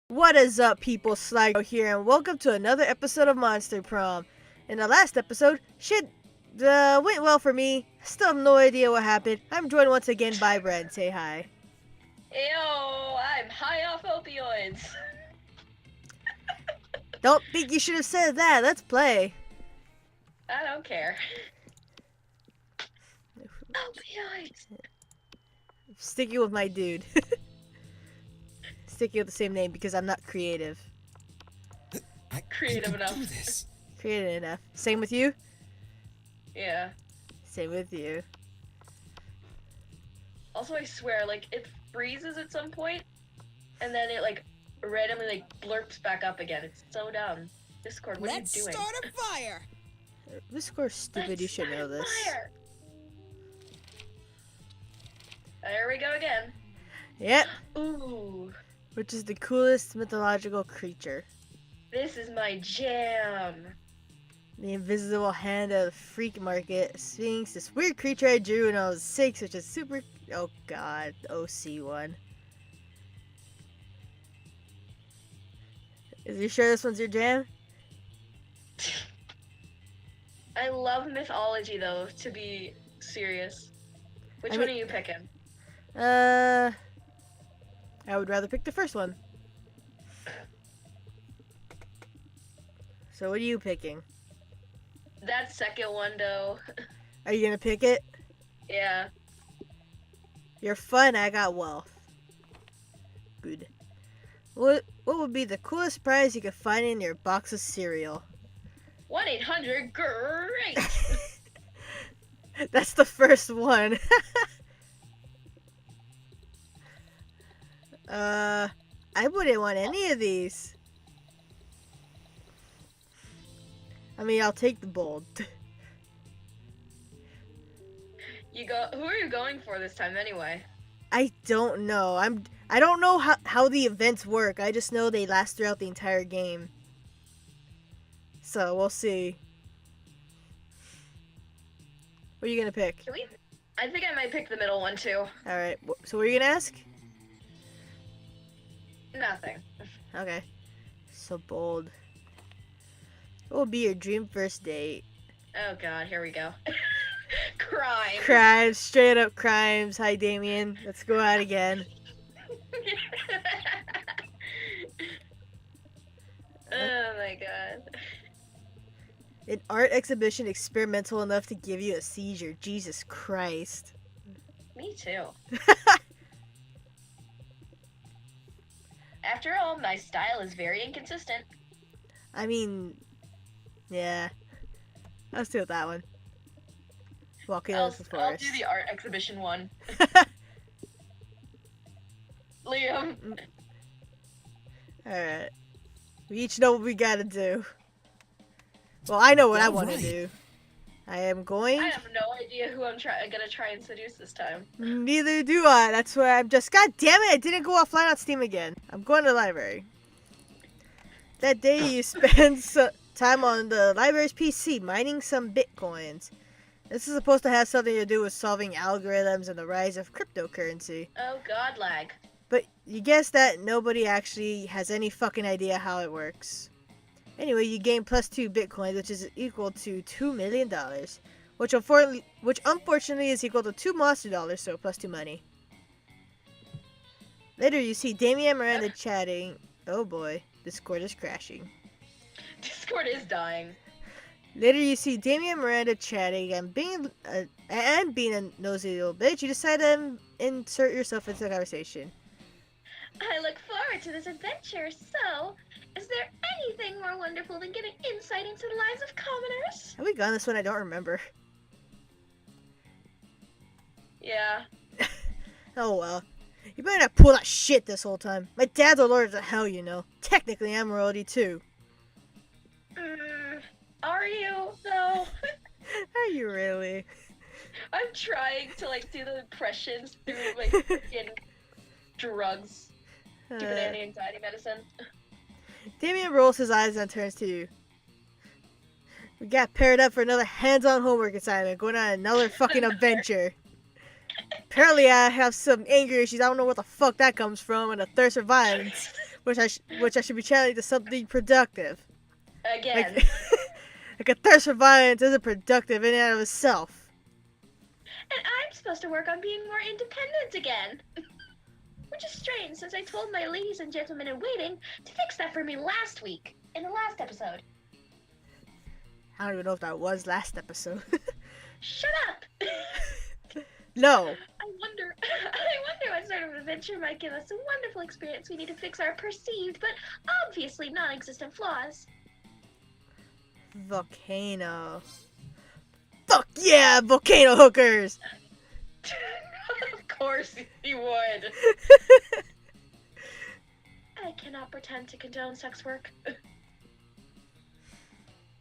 What is up, people? Sligo here, and welcome to another episode of Monster Prom. In the last episode, shit went well for me. Still have no idea what happened. I'm joined once again by Brad. Say hi. Ew, I'm high off opioids. Don't think you should have said that. Let's play. I don't care. Opioids. Sticking with my dude. Sticking with the same name because I'm not creative. Creative enough. Do this. Creative enough. Same with you? Yeah. Same with you. Also, I swear, like, it freezes at some point, and then it, like, randomly, like, blurps back up again. It's so dumb. Discord, what Let's are you doing? start a fire. This score's stupid. You should know this. Fire. There we go again. Yep. Ooh, Which is the coolest mythological creature? this is my jam. The invisible hand of the freak market, Sphinx, this weird creature I drew when I was 6, which is super. Oh god, the OC one. Is you sure this one's your jam? I love mythology, though, to be serious. Which one are you picking? I would rather pick the first one. So, what are you picking? That second one, though. Are you gonna pick it? Yeah. You're fun, I got wealth. Good. What would be the coolest prize you could find in your box of cereal? 1-800-GREAT! That's the first one. I wouldn't want any of these. I mean, I'll take the bold. Who are you going for this time, anyway? I don't know. I don't know how the events work. I just know they last throughout the entire game. So, we'll see. What are you gonna pick? I think I might pick the middle one, too. Alright, so what are you gonna ask? Nothing. Okay. So bold. What would be your dream first date? Oh god, here we go. Crime. Crimes, straight up crimes. Hi, Damien. Let's go out again. Oh my god. An art exhibition experimental enough to give you a seizure. Jesus Christ. Me too. After all, my style is very inconsistent. I mean, yeah. I'll still with that one. Walking I'll, into the I'll forest. do the art exhibition one. Liam. Alright. We each know what we gotta do. Well, I know what I want to Alright. do. I am going. I have no idea who I'm gonna try and seduce this time. Neither do I. That's why I'm just. God damn it! I didn't go offline on Steam again. I'm going to the library. That day you spend time on the library's PC mining some bitcoins. This is supposed to have something to do with solving algorithms and the rise of cryptocurrency. Oh god, lag. But you guess that nobody actually has any fucking idea how it works. Anyway, you gain plus 2 bitcoins, which is equal to $2 million. Which unfortunately is equal to 2 monster dollars, so plus 2 money. Later, you see Damien and Miranda chatting. Oh boy, Discord is crashing. Discord is dying. Later, you see Damien and Miranda chatting and being a nosy little bitch. You decide to insert yourself into the conversation. I look forward to this adventure, so is there anything more wonderful than getting insight into the lives of commoners? Have we gone this one? I don't remember. Yeah. Oh well. You better not pull that shit this whole time. My dad's a lord of hell, you know. Technically, I'm royalty too. Are you, though? Are you really? I'm trying to, like, do the impressions through, like, freaking drugs. Stupid anti-anxiety medicine. Damien rolls his eyes and turns to you. We got paired up for another hands-on homework assignment, going on another fucking adventure. Apparently I have some anger issues. I don't know what the fuck that comes from, and a thirst for violence. which I should be channeling to something productive. Again. Like, like a thirst for violence isn't productive in and of itself. And I'm supposed to work on being more independent again. Which is strange, since I told my ladies and gentlemen in waiting to fix that for me last week, in the last episode. I don't even know if that was last episode. Shut up! No. I wonder what sort of adventure might give us a wonderful experience we need to fix our perceived, but obviously non-existent flaws. Volcano. Fuck yeah, volcano hookers! Of course you would. I cannot pretend to condone sex work.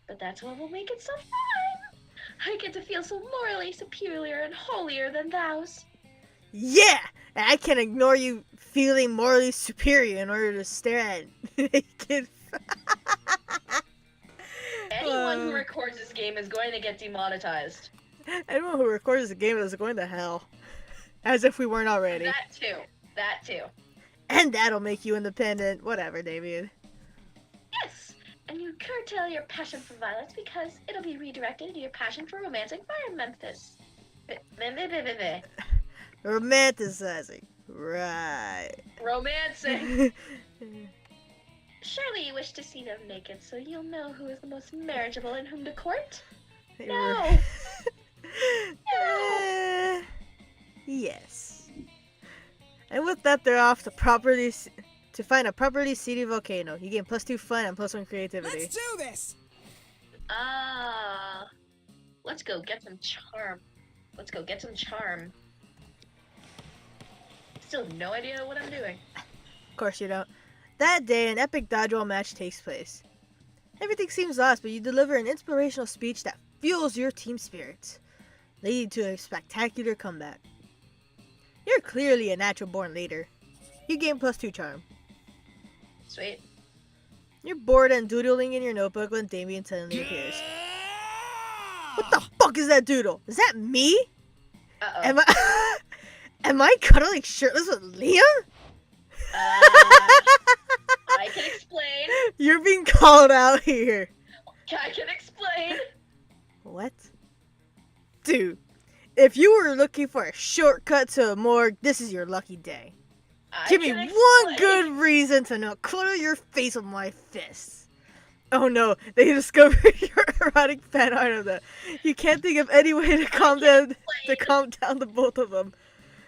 But that's what will make it so fun. I get to feel so morally superior and holier than thous. Yeah! And I can't ignore you feeling morally superior in order to stare at naked. Anyone who records this game is going to get demonetized. Anyone who records the game is going to hell. As if we weren't already. That too. And that'll make you independent. Whatever, Damien. Yes! And you curtail your passion for violence because it'll be redirected into your passion for romancing fire Memphis. Romanticizing. Right. Romancing! Surely you wish to see them naked so you'll know who is the most marriageable and whom to court? No! No! Yes. And with that, they're off to find a properly seated volcano. You gain +2 fun and +1 creativity. Let's do this! Let's go get some charm. Still no idea what I'm doing. Of course you don't. That day, an epic dodgeball match takes place. Everything seems lost, but you deliver an inspirational speech that fuels your team spirit, leading to a spectacular comeback. You're clearly a natural-born leader. You gain +2 charm. Sweet. You're bored and doodling in your notebook when Damien suddenly appears. What the fuck is that doodle? Is that me? Uh-oh. Am I cuddling shirtless with Liam? I can explain. You're being called out here. I can explain. What? Dude, if you were looking for a shortcut to a morgue, this is your lucky day. Give me one good reason to not clutter your face with my fists. Oh no, they discovered your erotic fan art of that. You can't think of any way to calm down the both of them.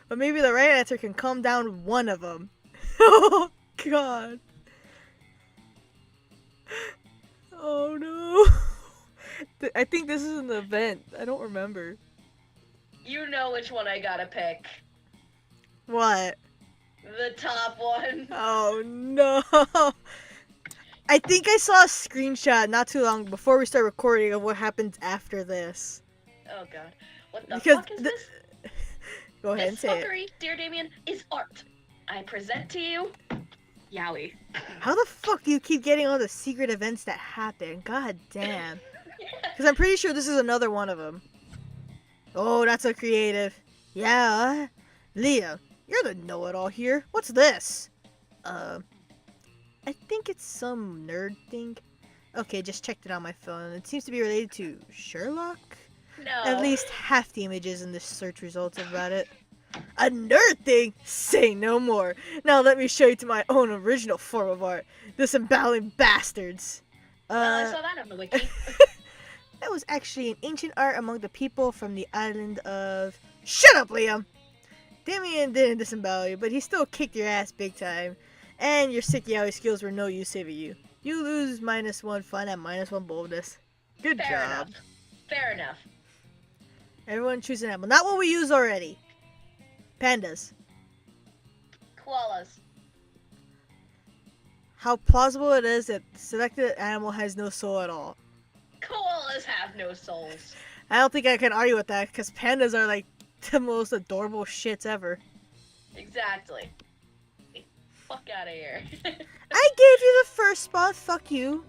But maybe the right answer can calm down one of them. Oh god. Oh no. I think this is an event. I don't remember. You know which one I gotta pick. What? The top one. Oh no. I think I saw a screenshot not too long before we start recording of what happens after this. Oh god. What the fuck is this? Go ahead and This say fuckery, dear Damien, is art. I present to you... Yowie. How the fuck do you keep getting all the secret events that happen? God damn. Because I'm pretty sure this is another one of them. Oh, that's so creative. Yeah. Leah, you're the know-it-all here. What's this? I think it's some nerd thing. Okay, just checked it on my phone. It seems to be related to Sherlock. No. At least half the images in the search results about it. A nerd thing? Say no more. Now let me show you to my own original form of art. Disemboweling bastards. I saw that on the wiki. That was actually an ancient art among the people from the island of... Shut up, Liam! Damien didn't disembowel you, but he still kicked your ass big time. And your sick yaoi skills were no use saving you. You lose -1 fun and -1 boldness. Good job. Fair enough. Everyone choose an animal. Not what we used already. Pandas. Koalas. How plausible it is that the selected animal has no soul at all. Koalas have no souls. I don't think I can argue with that, because pandas are like the most adorable shits ever. Exactly. Fuck out of here. I gave you the first spot, fuck you.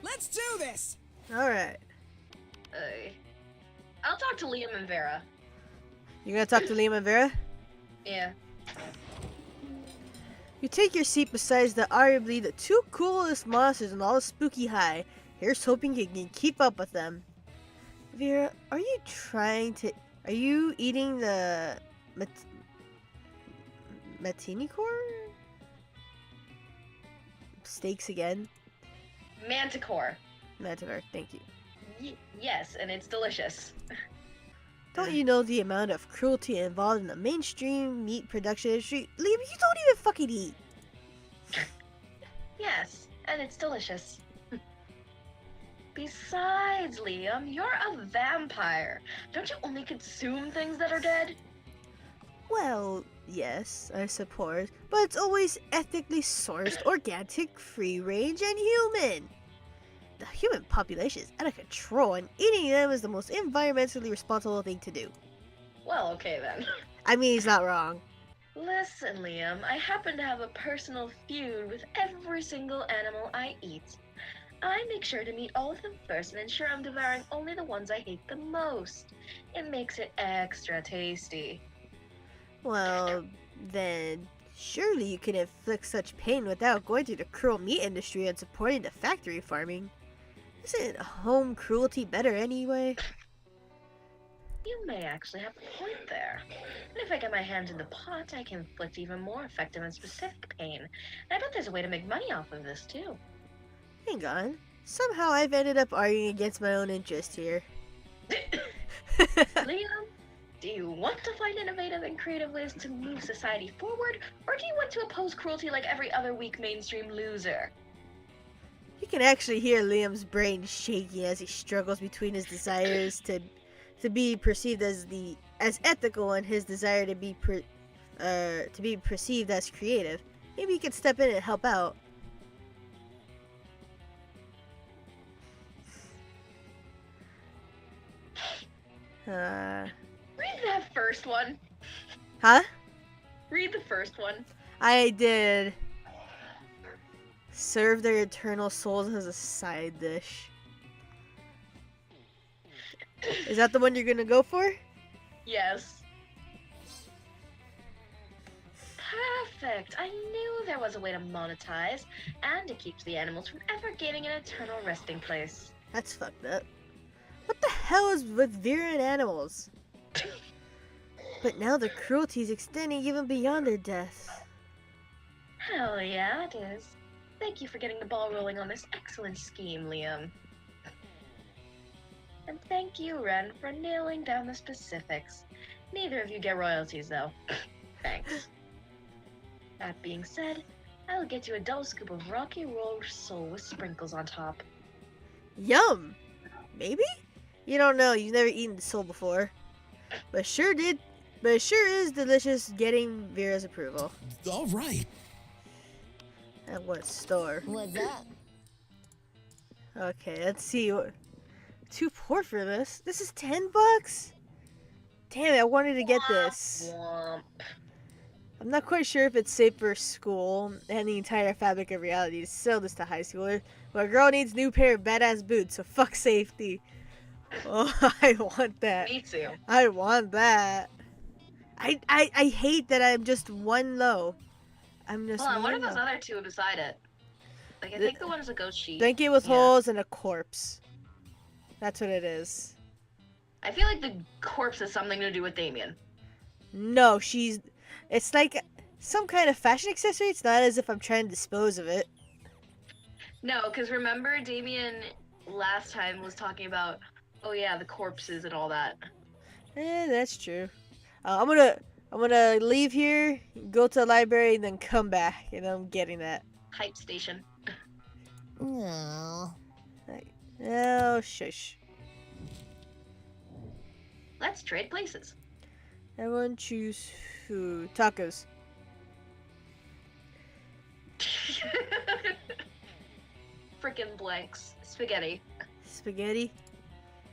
Let's do this! Alright. I'll talk to Liam and Vera. You gonna talk to Liam and Vera? Yeah. You take your seat beside the arguably the two coolest monsters in all of Spooky High. Here's hoping you can keep up with them. Vera, are you eating the matini core? Steaks again? Manticore. Manticore, thank you. Yes, and it's delicious. Don't you know the amount of cruelty involved in the mainstream meat production industry? Liam, you don't even fucking eat. Yes, and it's delicious. Besides, Liam, you're a vampire. Don't you only consume things that are dead? Well, yes, I suppose, but it's always ethically sourced, organic, free-range, and human. The human population is out of control, and eating them is the most environmentally responsible thing to do. Well, okay then. I mean, he's not wrong. Listen, Liam, I happen to have a personal feud with every single animal I eat. I make sure to meet all of them first and ensure I'm devouring only the ones I hate the most. It makes it extra tasty. Well, then, surely you can inflict such pain without going through the cruel meat industry and supporting the factory farming. Isn't home cruelty better anyway? You may actually have a point there. And if I get my hands in the pot, I can inflict even more effective and specific pain. And I bet there's a way to make money off of this, too. Hang on. Somehow I've ended up arguing against my own interest here. Liam, do you want to find innovative and creative ways to move society forward, or do you want to oppose cruelty like every other weak mainstream loser? You can actually hear Liam's brain shaking as he struggles between his desires to be perceived as ethical and his desire to be perceived as creative. Maybe you could step in and help out. Read that first one. Huh? Read the first one. I did. Serve their eternal souls as a side dish. Is that the one you're gonna go for? Yes. Perfect. I knew there was a way to monetize and to keep the animals from ever gaining an eternal resting place. That's fucked up. What the hell is with Vera and animals? But now the cruelty is extending even beyond their deaths. Hell yeah, it is. Thank you for getting the ball rolling on this excellent scheme, Liam. And thank you, Ren, for nailing down the specifics. Neither of you get royalties, though. Thanks. That being said, I'll get you a double scoop of Rocky Roll Soul with sprinkles on top. Yum! Maybe? You don't know, you've never eaten soul before. But it sure is delicious getting Vera's approval. All right. At what store? What's up? Okay, let's see. Too poor for this. This is $10? Damn it, I wanted to get this. Womp. I'm not quite sure if it's safe for school and the entire fabric of reality to sell this to high schoolers, but a girl needs a new pair of badass boots, so fuck safety. Oh, I want that. Me too. I want that. I hate that I'm just one low. I'm just Hold on, what one are those low. other two beside it? Like, I think the one is a ghost sheep. Blanket with Yeah. holes and a corpse. That's what it is. I feel like the corpse has something to do with Damien. No, it's like some kind of fashion accessory. It's not as if I'm trying to dispose of it. No, because remember Damien last time was talking about, oh yeah, the corpses and all that. That's true. I'm gonna leave here, go to the library, and then come back, and I'm getting that. Hype station. No. Oh, shush. Let's trade places. Everyone choose food. Tacos. Frickin' blanks. Spaghetti. Spaghetti.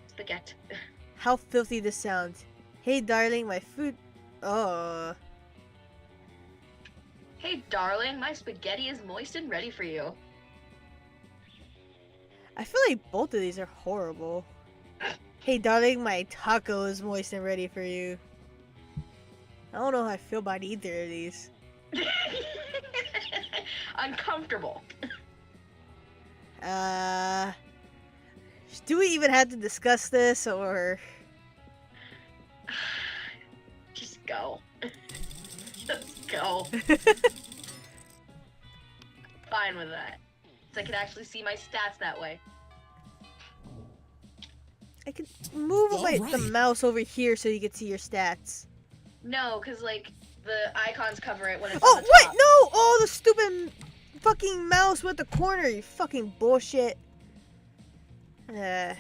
Spaghetti. How filthy this sounds. Hey, darling, my food. Oh. Hey, darling, my spaghetti is moist and ready for you. I feel like both of these are horrible. Hey, darling, my taco is moist and ready for you. I don't know how I feel about either of these. uncomfortable. Do we even have to discuss this, or? Just go. Just go. Fine with that. So I can actually see my stats that way. I could move All the right. mouse over here so you can see your stats. No, because, like, the icons cover it when it's Oh, on the what? top. No! Oh, the stupid fucking mouse with the corner, you fucking bullshit. Oh,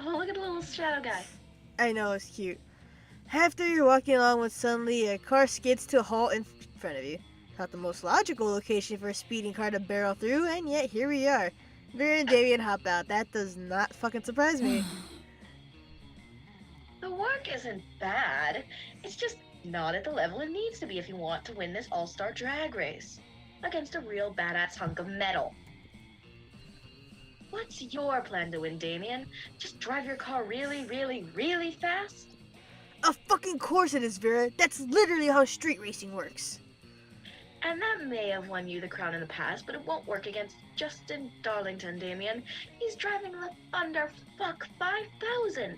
look at the little shadow guy. I know, it's cute. After you're walking along when suddenly a car skids to a halt in front of you. Not the most logical location for a speeding car to barrel through, and yet here we are. Vera and Damien hop out. That does not fucking surprise me. The work isn't bad. It's just not at the level it needs to be if you want to win this all-star drag race. Against a real badass hunk of metal. What's your plan to win, Damien? Just drive your car really, really, really fast? Of fucking course it is, Vera. That's literally how street racing works. And that may have won you the crown in the past, but it won't work against Justin Darlington, Damien. He's driving the Thunder Fuck 5000.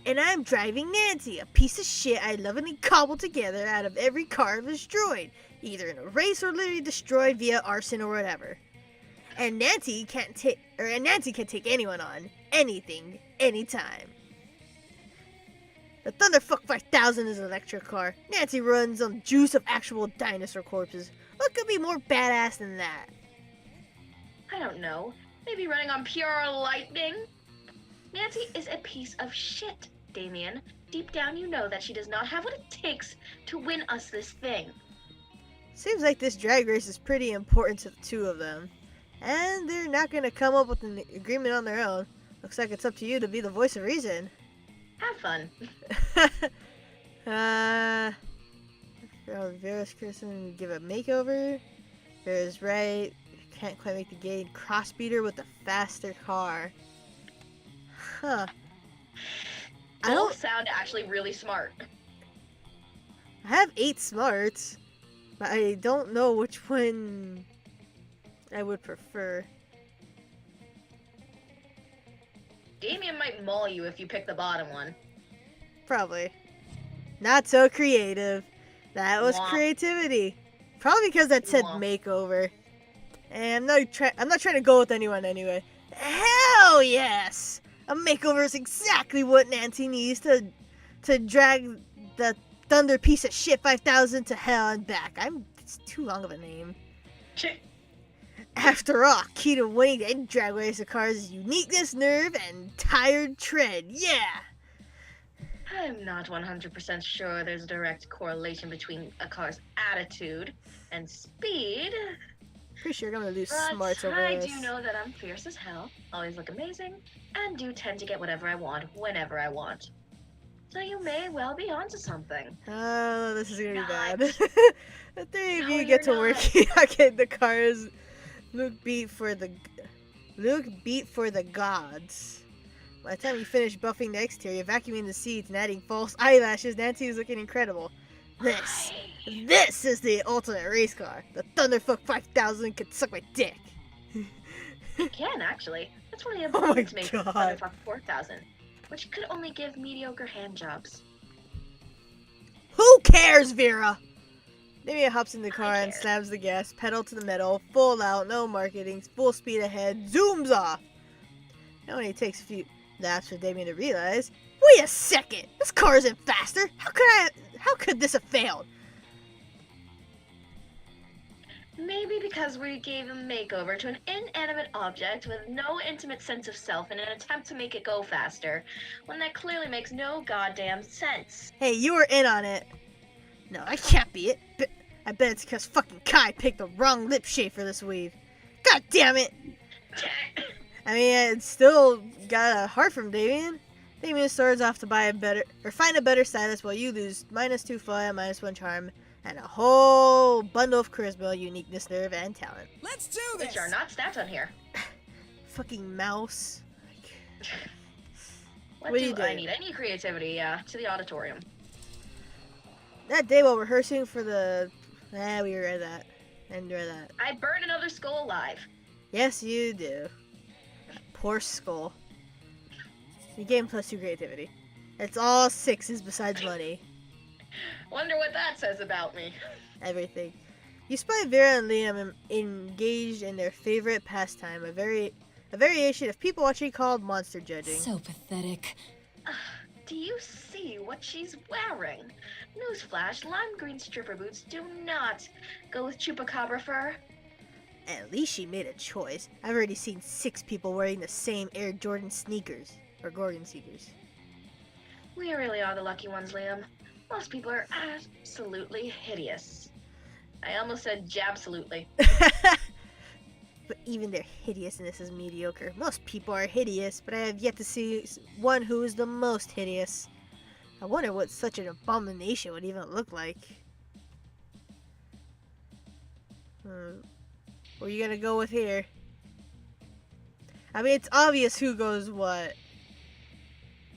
And I'm driving Nancy, a piece of shit I lovingly cobbled together out of every car I've destroyed, either in a race or literally destroyed via arson or whatever. And Nancy can take anyone on, anything, anytime. The Thunderfuck 5000 is an electric car. Nancy runs on juice of actual dinosaur corpses. What could be more badass than that? I don't know. Maybe running on pure lightning? Nancy is a piece of shit, Damien. Deep down you know that she does not have what it takes to win us this thing. Seems like this drag race is pretty important to the two of them. And they're not going to come up with an agreement on their own. Looks like it's up to you to be the voice of reason. Have fun. Vera's Kristen give a makeover. Vera's right. Can't quite make the gate. Crossbeater with a faster car. Huh. I Both don't. sound actually really smart. I have 8 smarts, but I don't know which one I would prefer. Damien might maul you if you pick the bottom one. Probably. Not so creative. That was Womp. creativity. Probably because that said Womp. makeover. And I'm not trying to go with anyone anyway. Hell yes! A makeover is exactly what Nancy needs to drag the Thunder piece of shit 5000 to hell and back. It's too long of a name. After all, key to winning any drag race of cars is uniqueness, nerve, and tired tread. Yeah! I'm not 100% sure there's a direct correlation between a car's attitude and speed, Pretty sure I'm gonna lose but smarts over I this. do know that I'm fierce as hell, always look amazing, and do tend to get whatever I want whenever I want. So you may well be onto something. Oh, this is gonna be Not. bad. The three of No, you get to you're work not. okay, the cars. Luke beat for the gods. By the time you finish buffing the exterior, vacuuming the seats, and adding false eyelashes, Nancy is looking incredible. This is the ultimate race car. The Thunderfuck 5000 could suck my dick. It can, actually. That's one of the Oh my improvements made for the God. Thunderfuck 4000, which could only give mediocre hand jobs. Who cares, Vera? Damien hops in the car I and care. slams the gas pedal to the metal, full out, no marketing, full speed ahead, zooms off. It only takes a few laps for Damien to realize, wait a second, this car isn't faster. How could this have failed? Maybe because we gave a makeover to an inanimate object with no intimate sense of self in an attempt to make it go faster, when that clearly makes no goddamn sense. Hey, you were in on it. No, that can't be it. I bet it's because fucking Kai picked the wrong lip shade for this weave. God damn it! I mean, it's still got a heart from Damien. Damien starts off to find a better stylist while you lose -2 fly, -1 charm, and a whole bundle of charisma, uniqueness, nerve, and talent. Let's do this. Which are not stats on here. Fucking mouse. What What do you do I do? need? I need creativity, to the auditorium. That day while rehearsing for the... we read that. Enjoy that. I burn another skull alive. Yes, you do. Poor skull. You gain +2 creativity. It's all 6s besides money. Wonder what that says about me. Everything. You spy Vera and Liam engaged in their favorite pastime, a variation of people watching called monster judging. So pathetic. Do you see what she's wearing? Newsflash, lime green stripper boots do not go with chupacabra fur. At least she made a choice. I've already seen 6 people wearing the same Air Jordan sneakers. Or Gorgon sneakers. We really are the lucky ones, Liam. Most people are absolutely hideous. I almost said jabsolutely. But even their hideousness is mediocre. Most people are hideous, but I have yet to see one who is the most hideous. I wonder what such an abomination would even look like. What are you gonna go with here? I mean, it's obvious who goes what.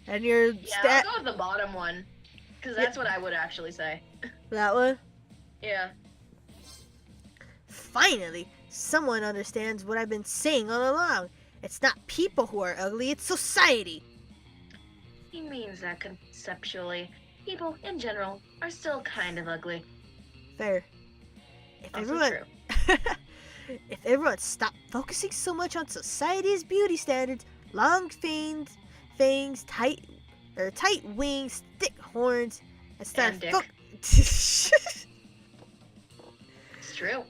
And your Yeah, I'll go with the bottom one. Because that's what I would actually say. That one? Yeah. Finally, someone understands what I've been saying all along. It's not people who are ugly, it's society. He means that conceptually. People, in general, are still kind of ugly. Fair. If Also everyone, true. if everyone stopped focusing so much on society's beauty standards, long fangs, tight wings, thick horns, and start And dick. It's True.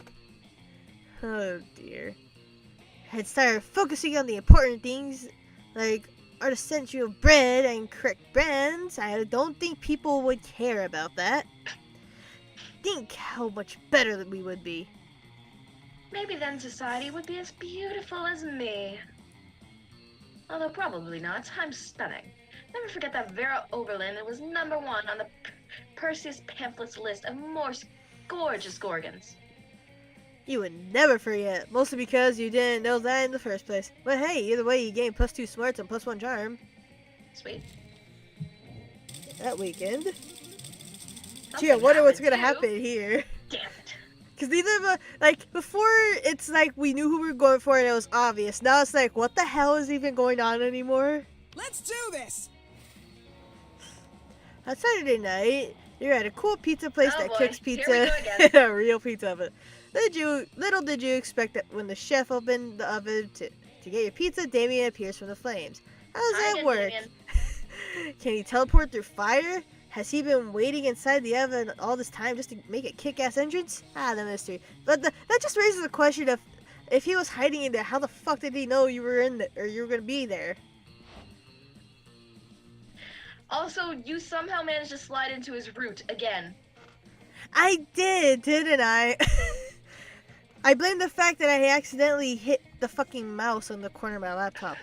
Oh dear. Had started focusing on the important things like artisanal bread and correct brands. I don't think people would care about that. Think how much better that we would be. Maybe then society would be as beautiful as me. Although probably not. I'm stunning. Never forget that Vera Oberlin was #1 on the Perseus pamphlet's list of most gorgeous Gorgons. You would never forget, mostly because you didn't know that in the first place. But hey, either way, you gain +2 smarts and +1 charm. Sweet. That weekend. Something Gee, I wonder what's gonna happened, too. happen here. Damn it. Because neither of us, like, before it's like we knew who we were going for and it was obvious. Now it's like, what the hell is even going on anymore? Let's do this! On Saturday night, you're at a cool pizza place Oh that boy, cooks here we pizza. go again. A real pizza oven. Little did you expect that when the chef opened the oven to get your pizza, Damien appears from the flames. How does Hi that again, work? Damien. Can he teleport through fire? Has he been waiting inside the oven all this time just to make a kick-ass entrance? Ah, the mystery. But that just raises the question of if he was hiding in there, how the fuck did he know you were in there or you were gonna be there? Also, you somehow managed to slide into his root again. I did, didn't I? I blame the fact that I accidentally hit the fucking mouse on the corner of my laptop.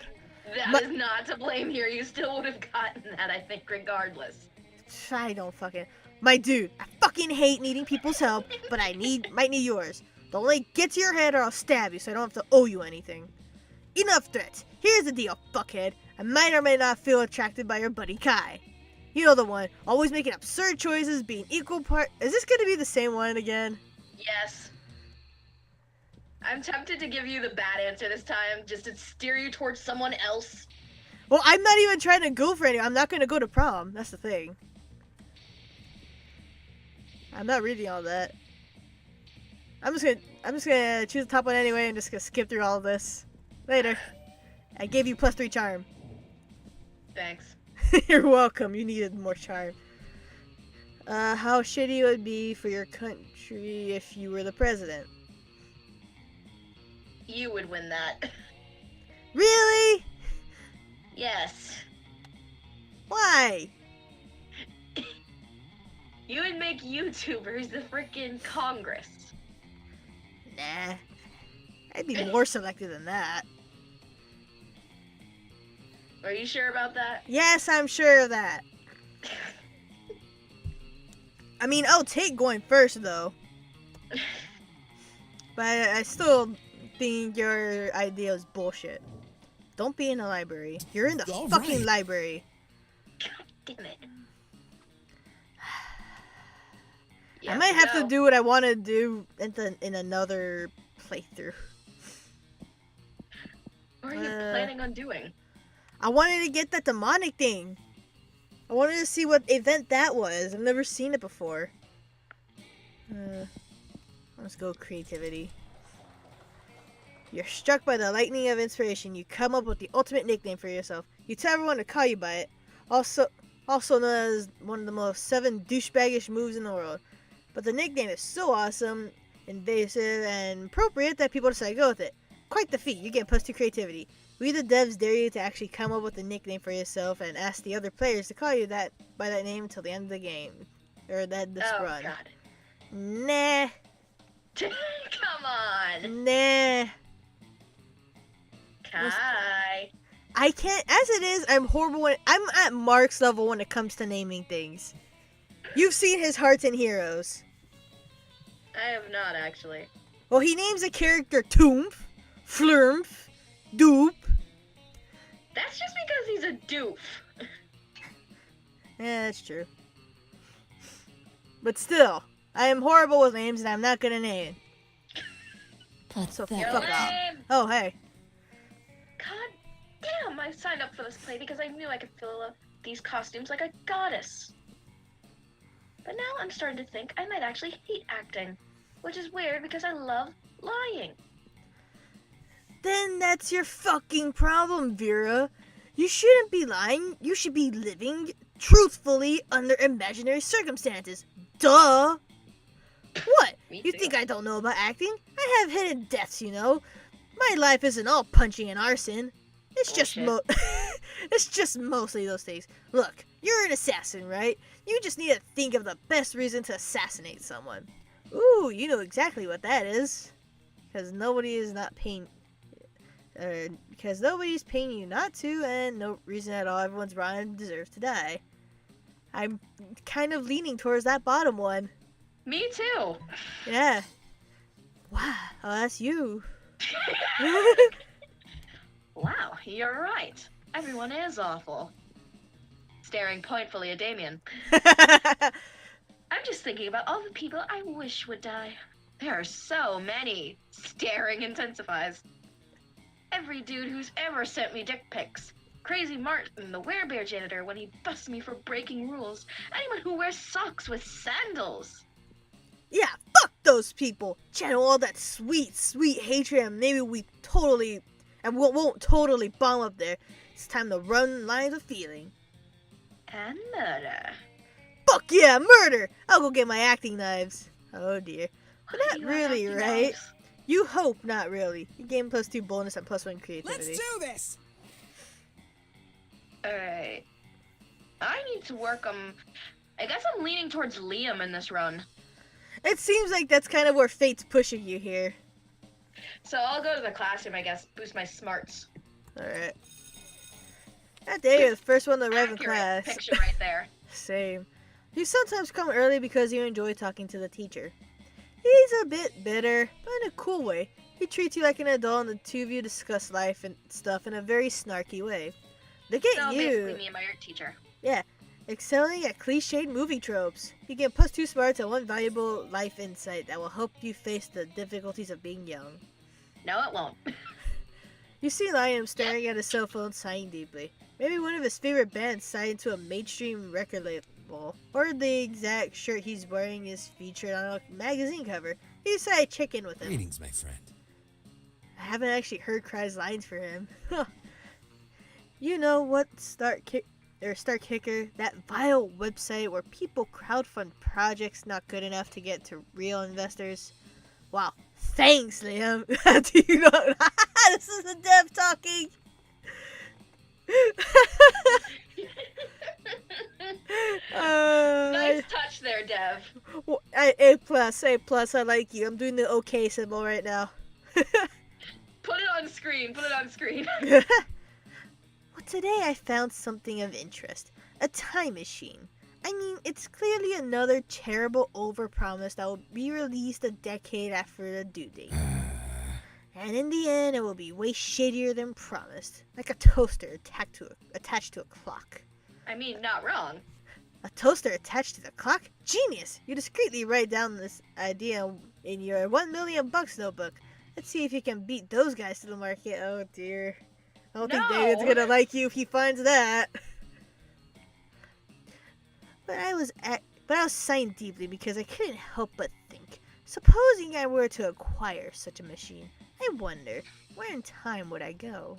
That is not to blame here. You still would have gotten that, I think, regardless. I don't fucking... My dude, I fucking hate needing people's help, but I might need yours. Don't let it get to your head or I'll stab you so I don't have to owe you anything. Enough threats. Here's the deal, fuckhead. I might or may not feel attracted by your buddy Kai. You know the one, always making absurd choices, being equal part... Is this gonna be the same one again? Yes. I'm tempted to give you the bad answer this time, just to steer you towards someone else. Well, I'm not even trying to go for any. I'm not gonna go to prom. That's the thing. I'm not reading all that. I'm just gonna choose the top one anyway and just gonna skip through all of this. Later. I gave you +3 charm. Thanks. You're welcome. You needed more charm. How shitty it would be for your country if you were the president. You would win that. Really? Yes. Why? You would make YouTubers the frickin' Congress. Nah. I'd be more selective than that. Are you sure about that? Yes, I'm sure of that. I mean, I'll take going first, though. But I still think your idea is bullshit. Don't be in the library. You're in the All fucking right. library. Damn it. I Yep, might have to go. do what I want to do in another playthrough. What are you planning on doing? I wanted to get that demonic thing. I wanted to see what event that was. I've never seen it before. Let's go creativity. You're struck by the lightning of inspiration. You come up with the ultimate nickname for yourself. You tell everyone to call you by it. Also known as one of the most 7 douchebaggish moves in the world. But the nickname is so awesome, invasive, and appropriate that people decide to go with it. Quite the feat. You get plus 2 creativity. We the devs dare you to actually come up with a nickname for yourself and ask the other players to call you by that name until the end of the game. Or this run. God. Nah. Come on. Nah. Kai. I can't. As it is, I'm horrible I'm at Mark's level when it comes to naming things. You've seen his Hearts and Heroes. I have not, actually. Well, he names a character Toomph, Flurmph, Doop. That's just because he's a doof. Yeah, that's true. But still, I am horrible with names and I'm not gonna name it. So Yo, fuck off. lame. Oh, hey. God damn, I signed up for this play because I knew I could fill these costumes like a goddess. But now I'm starting to think I might actually hate acting, which is weird because I love lying. Then that's your fucking problem, Vera. You shouldn't be lying. You should be living truthfully under imaginary circumstances. Duh. What? Me You too. think I don't know about acting? I have hidden deaths, you know. My life isn't all punching and arson. It's just Bullshit. it's just mostly those things. Look, you're an assassin, right? You just need to think of the best reason to assassinate someone. Ooh, you know exactly what that is. Because nobody's paying you not to, and no reason at all. Everyone's wrong and deserves to die. I'm kind of leaning towards that bottom one. Me too. Yeah. Wow. Oh, that's you. Wow, you're right. Everyone is awful. Staring pointfully at Damien. I'm just thinking about all the people I wish would die. There are so many. Staring intensifies. Every dude who's ever sent me dick pics. Crazy Martin, the werebear janitor, when he busts me for breaking rules. Anyone who wears socks with sandals. Yeah, fuck those people. Channel all that sweet, sweet hatred, and maybe we won't totally bomb up there. It's time to run lines of feeling. And murder. Fuck yeah, murder! I'll go get my acting knives. Oh dear. But Why not do you have really, acting right? knives? You hope not really. You gain plus 2 bonus and plus 1 creativity. Let's do this! Alright. I need to work on... I guess I'm leaning towards Liam in this run. It seems like that's kind of where fate's pushing you here. So I'll go to the classroom, I guess, boost my smarts. Alright. That day, you're the first one to arrive in Accurate class. picture right there. Same. You sometimes come early because you enjoy talking to the teacher. He's a bit bitter, but in a cool way. He treats you like an adult and the two of you discuss life and stuff in a very snarky way. Look So at basically you. me and my art teacher. Excelling at cliched movie tropes. You get plus 2 smarts and 1 valuable life insight that will help you face the difficulties of being young. No, it won't. You see Liam staring at his cell phone, sighing deeply. Maybe one of his favorite bands signed into a mainstream record label. Or the exact shirt he's wearing is featured on a magazine cover. You decided to check in with him. Greetings, my friend. I haven't actually heard Cry's lines for him. You know what, Start Kicker, that vile website where people crowdfund projects not good enough to get to real investors. Wow, thanks, Liam. Do you know? This is the dev talking. Nice touch there, Dev. A plus. I like you. I'm doing the OK symbol right now. Put it on screen. Put it on screen. Well, today I found something of interest. A time machine. I mean, it's clearly another terrible overpromise that will be released a decade after the due date. And in the end, it will be way shittier than promised. Like a toaster attached to a clock. I mean, not wrong. A toaster attached to the clock? Genius! You discreetly write down this idea in your 1,000,000 bucks notebook. Let's see if you can beat those guys to the market. Oh dear. I don't think David's No. gonna like you if he finds that. But I was sighing deeply because I couldn't help but think. Supposing I were to acquire such a machine, I wonder, where in time would I go?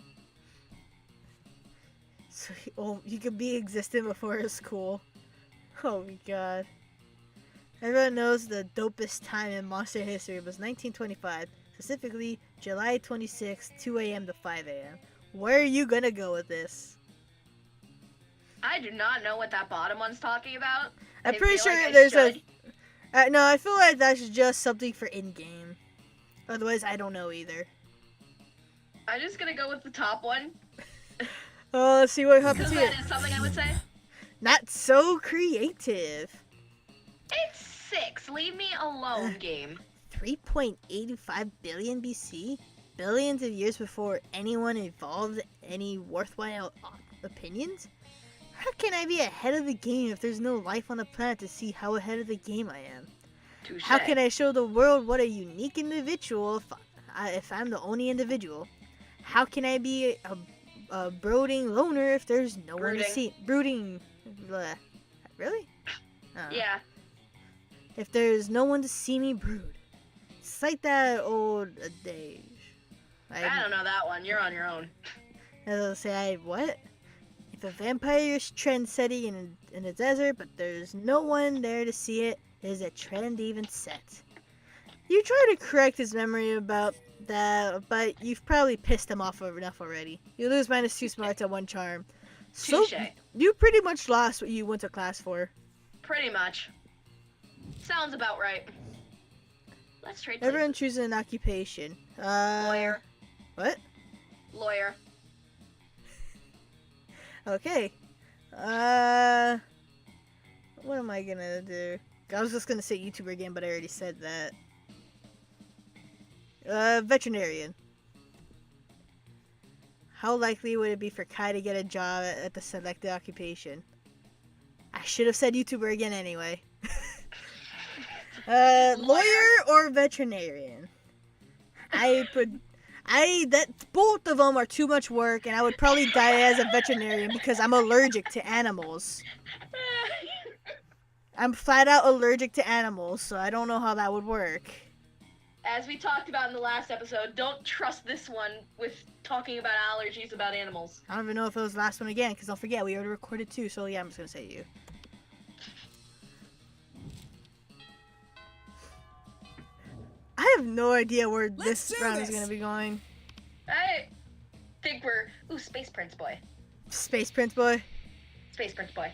So he could be existent before his school. Oh my god. Everyone knows the dopest time in monster history was 1925, specifically July 26, 2 a.m. to 5 a.m. Where are you gonna go with this? I do not know what that bottom one's talking about. I'm I pretty feel sure like I there's should. no, I feel like that's just something for in-game. Otherwise, I don't know either. I'm just gonna go with the top one. Oh, let's see what happens Because here. that is something I would say. Not so creative. It's 6. Leave me alone, game. 3.85 billion BC? Billions of years before anyone evolved any worthwhile opinions? How can I be ahead of the game if there's no life on the planet to see how ahead of the game I am? Touche. How can I show the world what a unique individual if I'm the only individual? How can I be a brooding loner if there's no one to see? Brooding. Bleh. Really? Yeah. If there's no one to see me brood. It's like that old adage. I don't know that one. You're on your own. I'll say, what? If a vampire's trend setting in a desert, but there's no one there to see it, is a trend even set? You try to correct his memory about that, but you've probably pissed him off enough already. You lose -2 smarts and 1 charm. So, Touche. you pretty much lost what you went to class for. Pretty much. Sounds about right. Let's trade Everyone places. chooses an occupation. Lawyer. What? Lawyer. Okay. What am I gonna do? I was just gonna say YouTuber again, but I already said that. Veterinarian. How likely would it be for Kai to get a job at the selected occupation? I should have said YouTuber again anyway. Lawyer or veterinarian? Both of them are too much work, and I would probably die as a veterinarian because I'm allergic to animals. I'm flat out allergic to animals, so I don't know how that would work. As we talked about in the last episode, don't trust this one with talking about allergies about animals. I don't even know if it was the last one again, because don't forget, we already recorded 2, so yeah, I'm just gonna say you. I have no idea where Let's this do round is this. gonna be going. I think we're... Ooh, Space Prince Boy. Space Prince Boy. Space Prince Boy.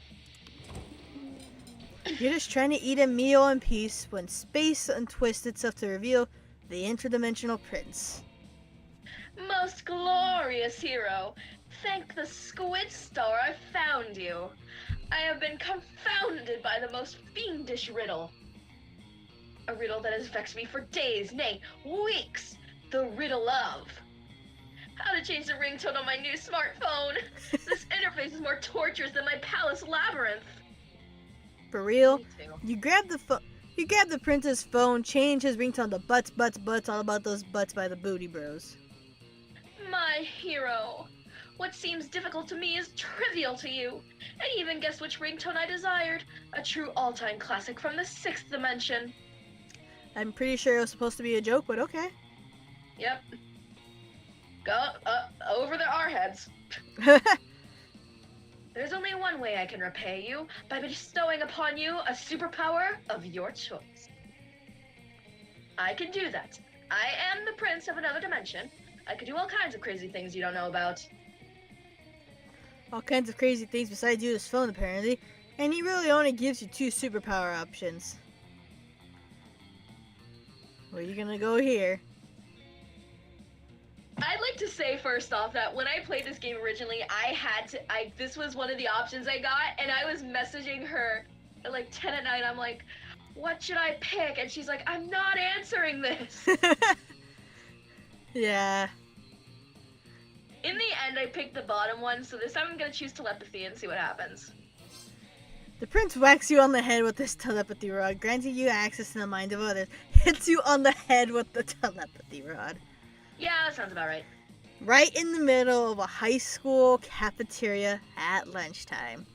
You're just trying to eat a meal in peace when space untwists itself to reveal the interdimensional prince. Most glorious hero, thank the squid star I found you. I have been confounded by the most fiendish riddle. A riddle that has vexed me for days, nay, weeks. The riddle of... How to change the ringtone on my new smartphone. This interface is more torturous than my palace labyrinth. For real? Me too. You grab the prince's phone, change his ringtone to butts, butts, butts, all about those butts by the Booty Bros. My hero. What seems difficult to me is trivial to you. I even guessed which ringtone I desired. A true all-time classic from the 6th dimension. I'm pretty sure it was supposed to be a joke, but okay. Yep. Go over our heads. There's only one way I can repay you, by bestowing upon you a superpower of your choice. I can do that. I am the prince of another dimension. I could do all kinds of crazy things you don't know about. All kinds of crazy things besides use his phone, apparently. And he really only gives you 2 superpower options. Where are you gonna go here? I'd like to say first off that when I played this game originally, this was one of the options I got, and I was messaging her at like 10 at night. I'm like, what should I pick? And she's like, I'm not answering this. Yeah. In the end, I picked the bottom one, so this time I'm gonna choose telepathy and see what happens. The prince whacks you on the head with this telepathy rod, granting you access to the mind of others. Hits you on the head with the telepathy rod. Yeah, that sounds about right. Right in the middle of a high school cafeteria at lunchtime.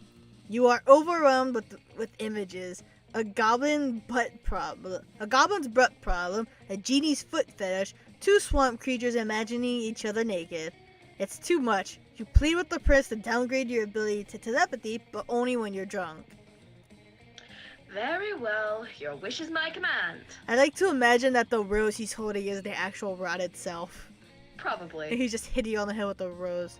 You are overwhelmed with images. A goblin's butt problem, a genie's foot fetish, 2 swamp creatures imagining each other naked. It's too much. You plead with the prince to downgrade your ability to telepathy, but only when you're drunk. Very well. Your wish is my command. I like to imagine that the rose he's holding is the actual rod itself. And Probably. he's just hitting you on the head with the rose.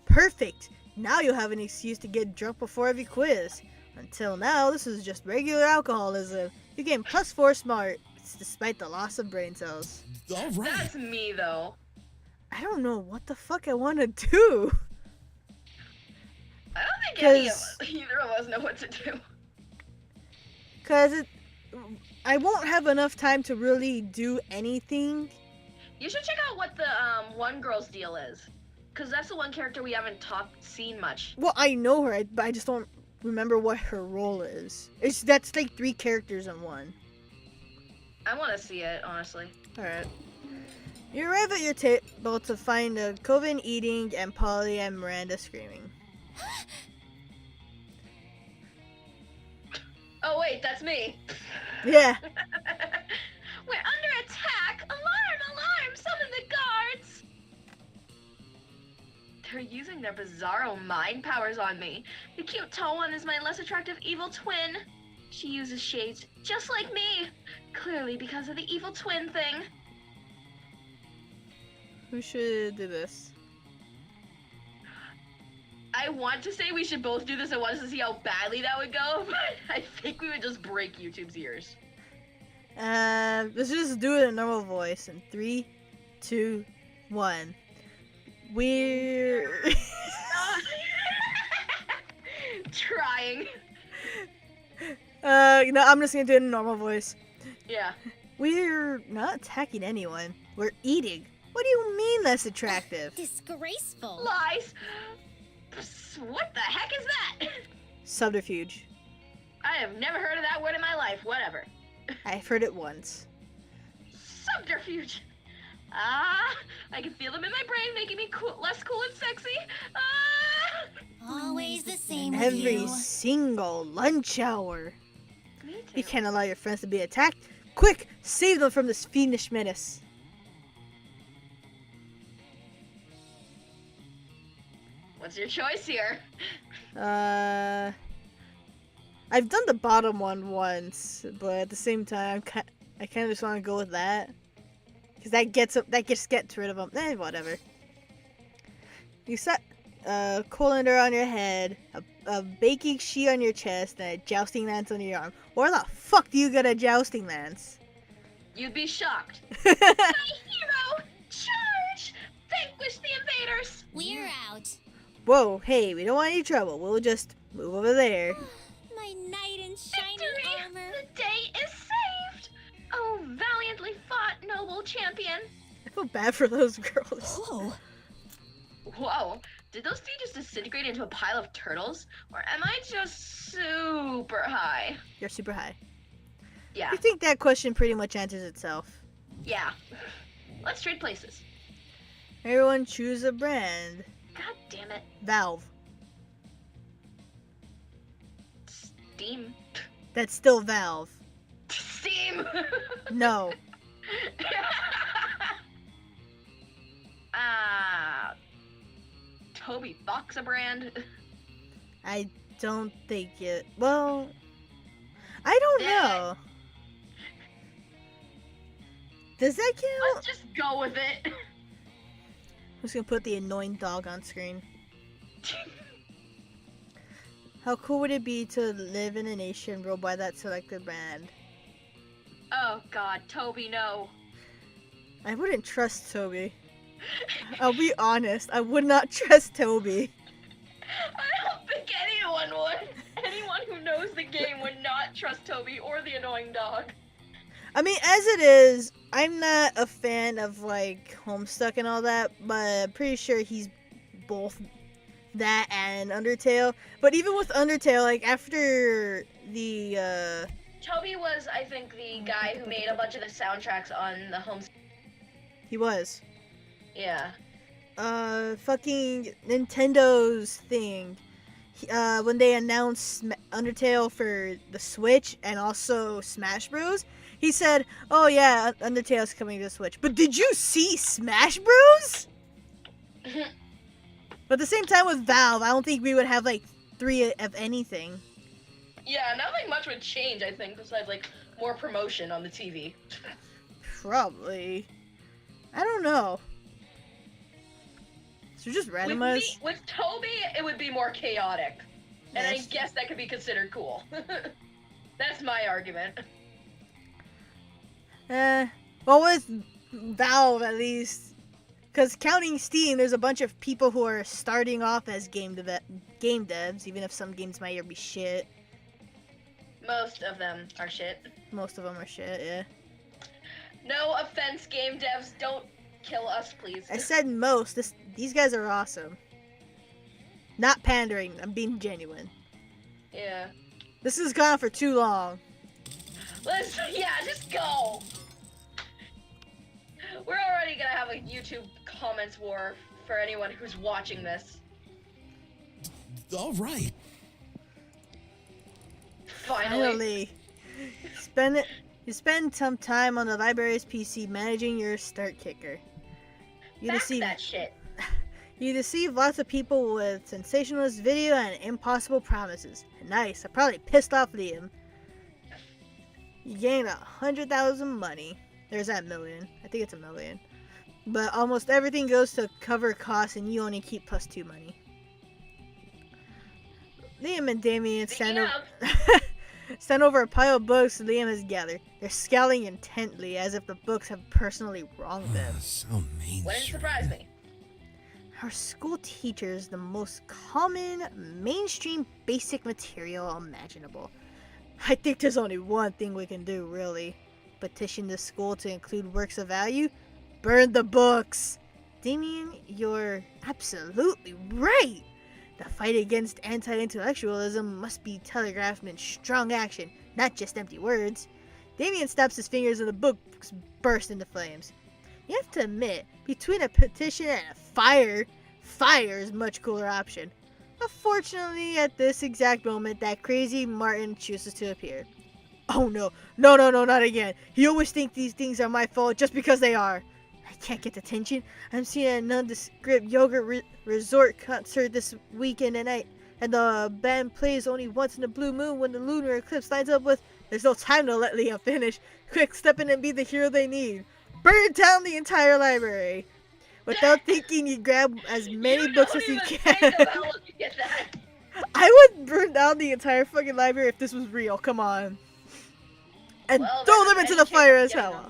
Perfect! Now you'll have an excuse to get drunk before every quiz. Until now, this is just regular alcoholism. You gain +4 smart, despite the loss of brain cells. All right. That's me, though. I don't know what the fuck I want to do. I don't think Cause- either of us know what to do. Cause I won't have enough time to really do anything. You should check out what the one girl's deal is. Because that's the one character we haven't seen much. Well, I know her, but I just don't remember what her role is. That's like 3 characters in one. I want to see it, honestly. Alright. You arrive at your table to find Coven eating and Polly and Miranda screaming. Oh, wait, that's me. Yeah. We're under attack! Alarm! Alarm! Summon the guards! They're using their bizarro mind powers on me. The cute tall one is my less attractive evil twin. She uses shades just like me. Clearly because of the evil twin thing. Who should do this? I want to say we should both do this. I want us to see how badly that would go, but I think we would just break YouTube's ears. Let's just do it in normal voice. In 3, 2, 1. We're... Trying. No, I'm just gonna do it in normal voice. Yeah. We're not attacking anyone. We're eating. What do you mean that's attractive? Disgraceful. Lies. What the heck is that? Subterfuge. I have never heard of that word in my life. Whatever. I've heard it once. Subterfuge. Ah, I can feel them in my brain, making me less cool and sexy. Ah. Always the same with Every you. single lunch hour. Me too. You can't allow your friends to be attacked. Quick, save them from this fiendish menace. What's your choice here? I've done the bottom one once, but at the same time, I kind of just want to go with that, because that gets rid of them. Whatever. You set a colander on your head, a baking sheet on your chest, and a jousting lance on your arm. Where the fuck do you get a jousting lance? You'd be shocked. My hero, charge! Vanquish the invaders! We're out. Whoa, hey, we don't want any trouble. We'll just move over there. My knight in shining Victory! armor. The day is saved! Oh, valiantly fought, noble champion! I feel bad for those girls. Whoa. Whoa, did those feet just disintegrate into a pile of turtles? Or am I just super high? You're super high. Yeah, I think that question pretty much answers itself. yeah. Let's trade places. Everyone choose a brand. God damn it. Valve. Steam. That's still Valve. Steam! No. Toby Fox a brand? I don't think it. Well, I don't know. Does that count? Let's just go with it. I'm just gonna put the annoying dog on screen. How cool would it be to live in a nation ruled by that selected brand? Oh god, Toby, no. I wouldn't trust Toby. I'll be honest, I would not trust Toby. I don't think anyone would. Anyone who knows the game would not trust Toby or the annoying dog. I mean, as it is, I'm not a fan of like Homestuck and all that, but I'm pretty sure he's both That and Undertale. But even with Undertale, like after the Toby was, I think, the guy who made a bunch of the soundtracks on the home. he was Yeah. fucking Nintendo's thing. When they announced Undertale for the Switch and also Smash Bros, he said, "Oh yeah, Undertale's coming to the Switch." But did you see Smash Bros? But at the same time with Valve, I don't think we would have like 3 of anything. Yeah, nothing much would change, I think, besides like more promotion on the TV. Probably. I don't know. So just randomize. With Toby, it would be more chaotic. And I Yes. guess that could be considered cool. That's my argument. Well, with Valve at least, because counting Steam, there's a bunch of people who are starting off as game devs, even if some games might be shit. Most of them are shit. Most of them are shit, yeah. No offense, game devs, don't kill us, please. I said most. These guys are awesome. Not pandering. I'm being genuine. Yeah. This has gone on for too long. Just go. We're already gonna have a YouTube comments war for anyone who's watching this. All right. Finally. You spend some time on the library's PC managing your start kicker. Back to that shit. You deceive lots of people with sensationalist video and impossible promises. Nice. I probably pissed off Liam. You gain 100,000 money. There's that million. I think it's a million. But almost everything goes to cover costs and you only keep +2 money. Liam and Damien stand over a pile of books Liam has gathered. They're scowling intently as if the books have personally wronged them. So mainstream. Wouldn't surprise me. Our school teaches the most common, mainstream, basic material imaginable. I think there's only one thing we can do, really. Petition the school to include works of value? Burn the books! Damien, you're absolutely right! The fight against anti-intellectualism must be telegraphed in strong action, not just empty words. Damien snaps his fingers and the books burst into flames. You have to admit, between a petition and a fire is a much cooler option. Unfortunately, at this exact moment, that crazy Martin chooses to appear. Oh no, not again. He always thinks these things are my fault just because they are. I can't get attention. I'm seeing a nondescript yoga resort concert this weekend at night, and the band plays only once in the blue moon when the lunar eclipse lines up with... There's no time to let Liam finish. Quick, step in and be the hero they need. Burn down the entire library. Without thinking, you grab as many books as you can. I would burn down the entire fucking library if this was real. Come on. And throw them into the fire as hell.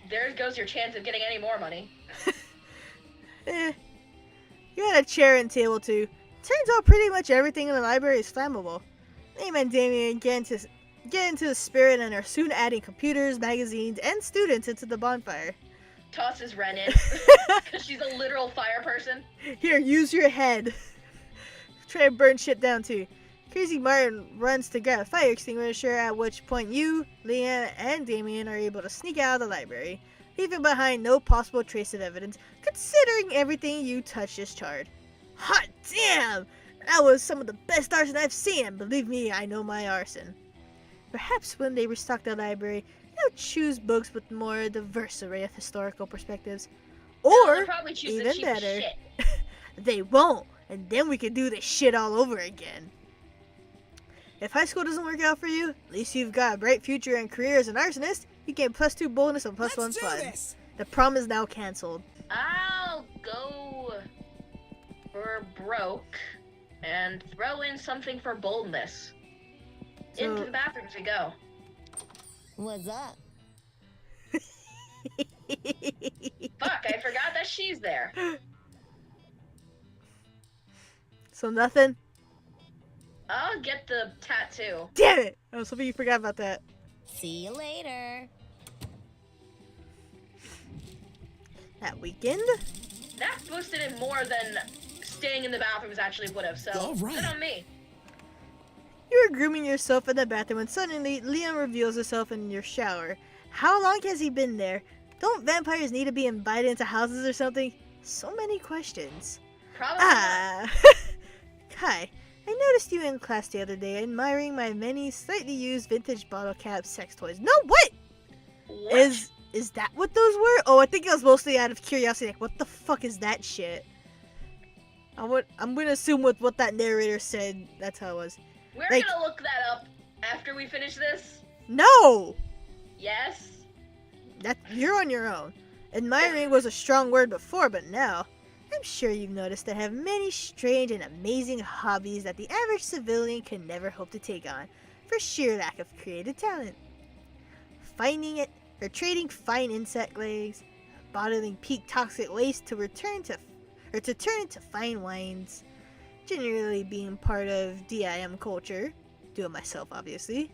There goes your chance of getting any more money. You had a chair and table too. Turns out pretty much everything in the library is flammable. Liam and Damien get into the spirit and are soon adding computers, magazines, and students into the bonfire. Tosses Ren in, because she's a literal fire person. Here, use your head. Try to burn shit down too. Crazy Martin runs to grab a fire extinguisher, at which point you, Liam, and Damien are able to sneak out of the library, leaving behind no possible trace of evidence, considering everything you touched is charred. Hot damn! That was some of the best arson I've seen, and believe me, I know my arson. Perhaps when they restock the library, they'll choose books with more diverse array of historical perspectives. Or, even better, they won't, and then we can do this shit all over again. If high school doesn't work out for you, at least you've got a bright future and career as an arsonist. You gain +2 boldness and +1 fun. The prom is now cancelled. I'll go for broke and throw in something for boldness. So, into the bathrooms we go. What's up? Fuck, I forgot that she's there. So nothing? I'll get the tattoo. Damn it! I was hoping you forgot about that. See you later. That weekend? That boosted it more than staying in the bathrooms actually would have, so All right. good on me. You were grooming yourself in the bathroom when suddenly Liam reveals himself in your shower. How long has he been there? Don't vampires need to be invited into houses or something? So many questions. Probably not. Ah. Hi. I noticed you in class the other day admiring my many slightly used vintage bottle cap sex toys. No, what? What? Is that what those were? Oh, I think it was mostly out of curiosity. Like, what the fuck is that shit? I'm gonna assume with what that narrator said, that's how it was. We're like- gonna look that up after we finish this. No! Yes? You're on your own. Admiring was a strong word before, but now, I'm sure you've noticed that I have many strange and amazing hobbies that the average civilian can never hope to take on, for sheer lack of creative talent. Finding it, or trading fine insect legs, bottling peak toxic waste to turn into fine wines, generally being part of DIM culture. Do it myself, obviously.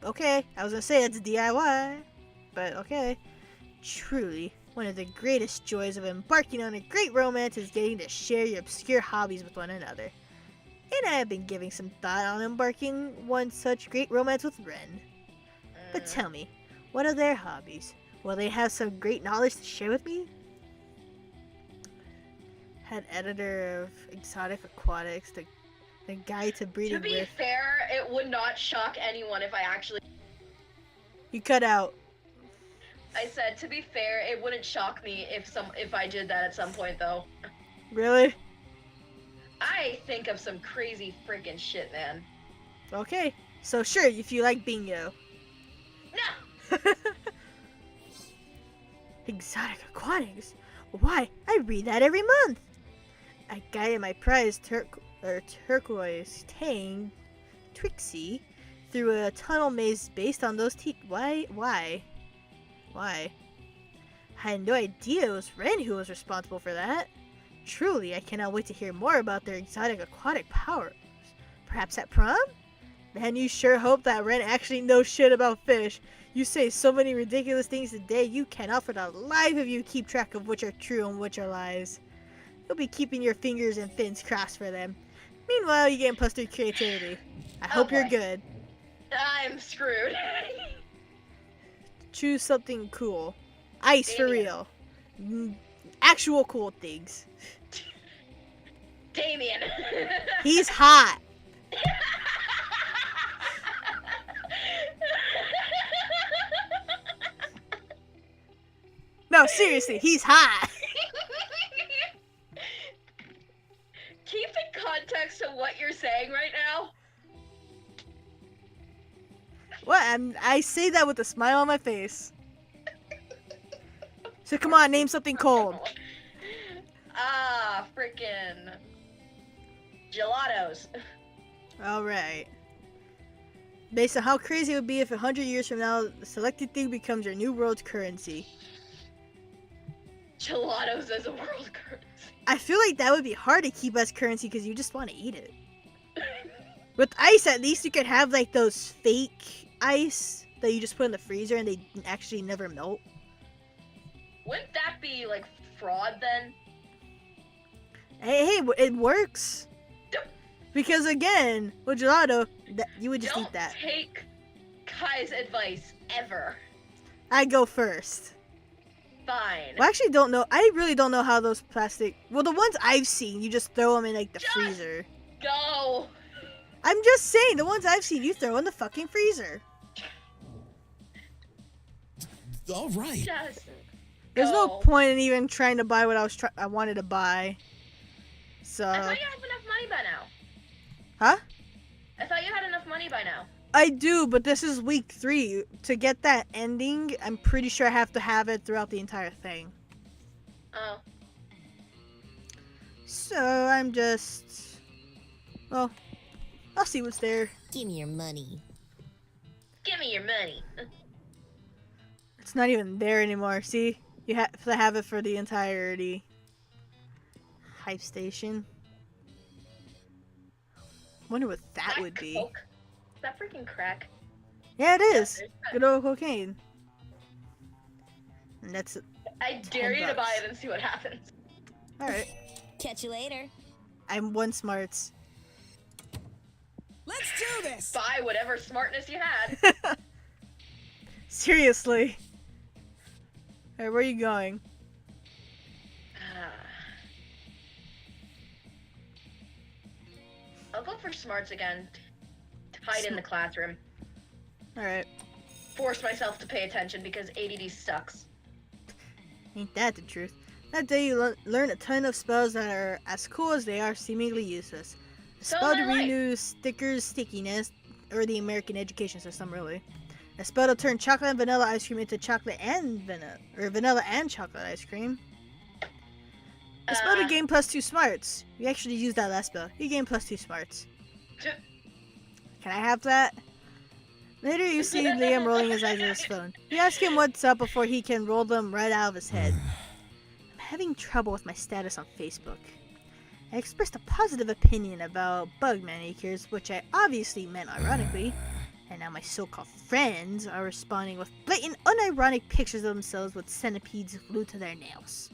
Okay, I was gonna say it's DIY, but okay. Truly, one of the greatest joys of embarking on a great romance is getting to share your obscure hobbies with one another. And I have been giving some thought on embarking one such great romance with Ren. But tell me, what are their hobbies? Will they have some great knowledge to share with me? Head editor of Exotic Aquatics, the guide to breeding To be with... fair, it would not shock anyone if I actually... You cut out. I said, to be fair, it wouldn't shock me if I did that at some point, though. Really? I think of some crazy freaking shit, man. Okay. So sure, if you like bingo. No! Exotic Aquatics? Why, I read that every month. I guided my prize turquoise tang, Trixie, through a tunnel maze based on those Why? I had no idea it was Ren who was responsible for that. Truly, I cannot wait to hear more about their exotic aquatic powers. Perhaps at prom? Man, you sure hope that Ren actually knows shit about fish. You say so many ridiculous things today, you cannot for the life of you keep track of which are true and which are lies. You'll be keeping your fingers and fins crossed for them. Meanwhile, you get plus 3 creativity. I hope you're boy. good. I'm screwed. Choose something cool. Ice for Damien. real. Actual cool things. Damien. He's hot. No, seriously, he's hot. Keep in context to what you're saying right now. What? I say that with a smile on my face. So come on, name something cold. Frickin' gelatos. Alright. Based on how crazy it would be if 100 years from now, the selected thing becomes your new world's currency. Gelatos as a world currency. I feel like that would be hard to keep as currency because you just want to eat it. With ice, at least you could have like those fake ice that you just put in the freezer and they actually never melt. Wouldn't that be like fraud then? Hey, it works. Because again, with gelato, you would just Don't eat that. take Kai's advice ever. I go first. Fine. Well, I actually don't know. I really don't know how those plastic... Well, the ones I've seen, you just throw them in like the Just freezer. Go. I'm just saying, the ones I've seen, you throw in the fucking freezer. All right. Just There's no go. point in even trying to buy what I wanted to buy. So... I thought you had enough money by now. Huh? I thought you had enough money by now. I do, but this is week 3. To get that ending, I'm pretty sure I have to have it throughout the entire thing. Oh. So I'm just... Well, I'll see what's there. Give me your money. Give me your money. It's not even there anymore. See? You have to have it for the entirety. Hype station. Wonder what that Crack would be. coke? Is that freaking crack? Yeah, it is. there's crack. Good old cocaine. And that's I dare you to buy $10. it and see what happens. alright. Catch you later. I'm 1 smarts. Let's do this! Buy whatever smartness you had. Seriously. Alright, where are you going? I'll go for smarts again. Hide in the classroom. Alright. Force myself to pay attention because ADD sucks. Ain't that the truth? That day you learn a ton of spells that are as cool as they are seemingly useless. A So spell is to my life. renew stickers stickiness, or the American education system really. A spell to turn chocolate and vanilla ice cream into chocolate and vanilla, or vanilla and chocolate ice cream. A spell to gain +2 smarts. You actually used that last spell. You gain +2 smarts. Can I have that? Later you see Liam rolling his eyes at his phone. You ask him what's up before he can roll them right out of his head. I'm having trouble with my status on Facebook. I expressed a positive opinion about bug manicures, which I obviously meant ironically, and now my so-called friends are responding with blatant, unironic pictures of themselves with centipedes glued to their nails.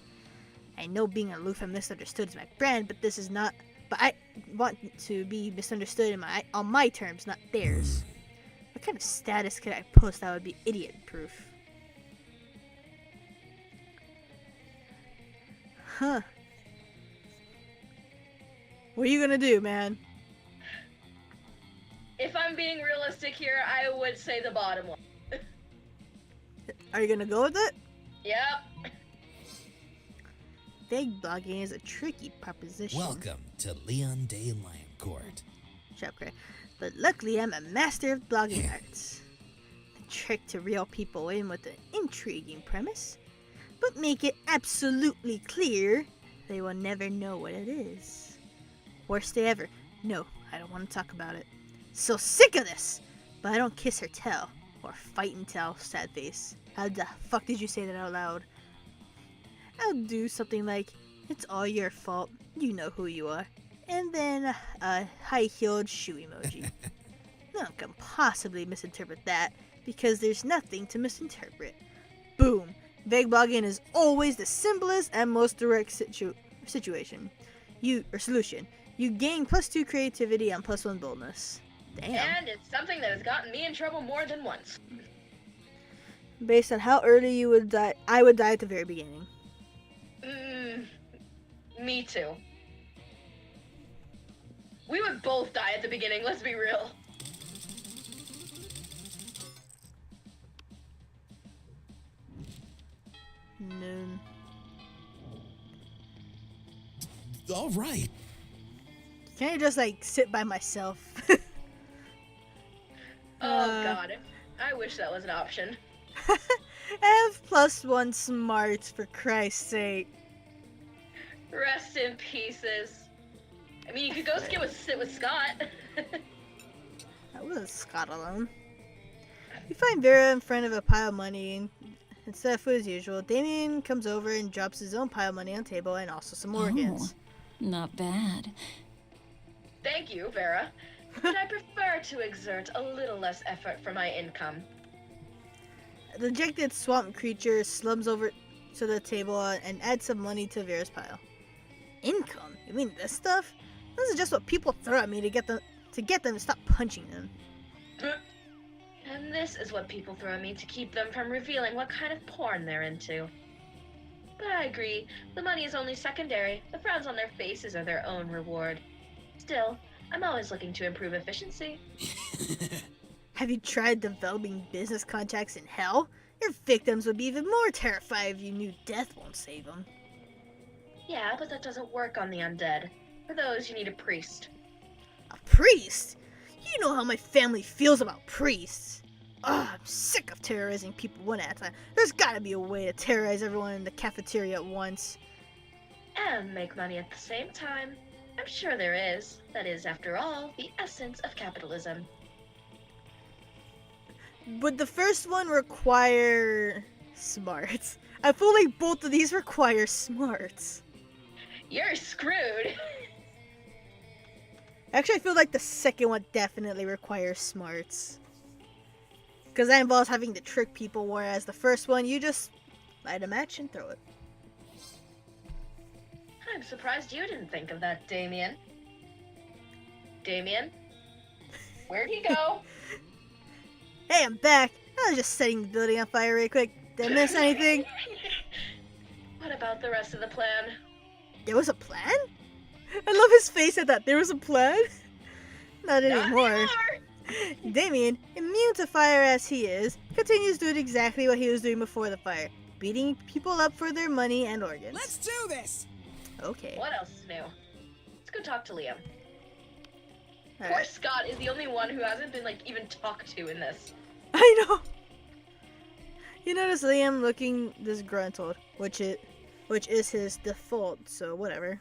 I know being aloof and misunderstood is my brand, but this is not. But I want to be misunderstood on my terms, not theirs. What kind of status could I post that would be idiot-proof? Huh. What are you gonna do, man? If I'm being realistic here, I would say the bottom one. Are you gonna go with it? Yep. Vague blogging is a tricky proposition. Welcome to Leon Day Lioncourt. Shut up, Cray. But luckily I'm a master of blogging arts. The trick to reel people in with an intriguing premise, but make it absolutely clear they will never know what it is. Worst day ever. No, I don't want to talk about it. So sick of this! But I don't kiss her tell. Or fight and tell, sad face. How the fuck did you say that out loud? I'll do something like, it's all your fault, you know who you are. And then a high-heeled shoe emoji. No one can possibly misinterpret that, because there's nothing to misinterpret. Boom! Vague blogging is always the simplest and most direct solution. You gain +2 creativity and +1 boldness. Damn. And it's something that has gotten me in trouble more than once. Based on how early you would die, I would die at the very beginning. Me too. We would both die at the beginning, let's be real. Noon. All right. Can I just like sit by myself? Oh god, I wish that was an option. I have +1 smarts, for Christ's sake. Rest in pieces. I mean, you could go sit with Scott. That wasn't Scott alone. We find Vera in front of a pile of money, and instead of food as usual, Damien comes over and drops his own pile of money on the table and also some organs. Not bad. Thank you, Vera. But I prefer to exert a little less effort for my income. The dejected swamp creature slums over to the table and adds some money to Vera's pile. Income? You mean this stuff? This is just what people throw at me to get them to stop punching them. And this is what people throw at me to keep them from revealing what kind of porn they're into. But I agree, the money is only secondary. The frowns on their faces are their own reward. Still, I'm always looking to improve efficiency. Have you tried developing business contacts in hell? Your victims would be even more terrified if you knew death won't save them. Yeah, but that doesn't work on the undead. For those, you need a priest. A priest? You know how my family feels about priests. Ugh, I'm sick of terrorizing people one at a time. There's gotta be a way to terrorize everyone in the cafeteria at once. And make money at the same time. I'm sure there is. That is, after all, the essence of capitalism. Would the first one require smarts? I feel like both of these require smarts. You're screwed! Actually, I feel like the second one definitely requires smarts. Because that involves having to trick people, whereas the first one, you just light a match and throw it. I'm surprised you didn't think of that, Damien. Damien? Where'd he go? Hey, I'm back. I was just setting the building on fire real quick. Did I miss anything? What about the rest of the plan? There was a plan? I love his face at that. There was a plan? Not anymore. Damien, immune to fire as he is, continues doing exactly what he was doing before the fire. Beating people up for their money and organs. Let's do this! Okay. What else is new? Let's go talk to Liam. Poor Alright. Scott is the only one who hasn't been, like, even talked to in this. I know. You notice Liam looking disgruntled, which is his default, so whatever.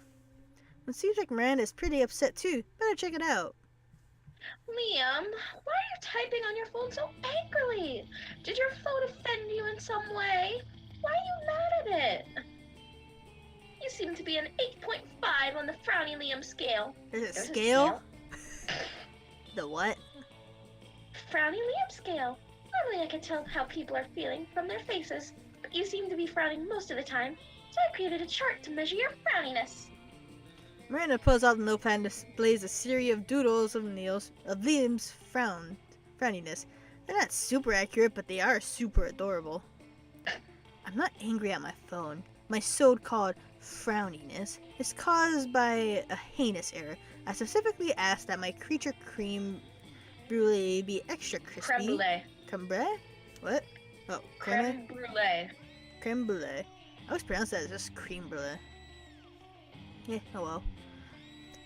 It seems like Miranda's pretty upset too. Better check it out. Liam, why are you typing on your phone so angrily? Did your phone offend you in some way? Why are you mad at it? You seem to be an 8.5 on the Frowny Liam scale. There's a There's scale? The what? Frowny Liam scale. Normally I can tell how people are feeling from their faces, but you seem to be frowning most of the time, so I created a chart to measure your frowniness. Miranda pulls out the notepad and displays a series of doodles of Liam's frowniness. They're not super accurate, but they are super adorable. I'm not angry at my phone. My so-called frowniness is caused by a heinous error. I specifically asked that my creature creme brulee be extra crispy. Creme brulee. Creme brulee? What? Oh, Creme brulee. Creme brulee. I always pronounce that as just cream brulee. Yeah, oh well.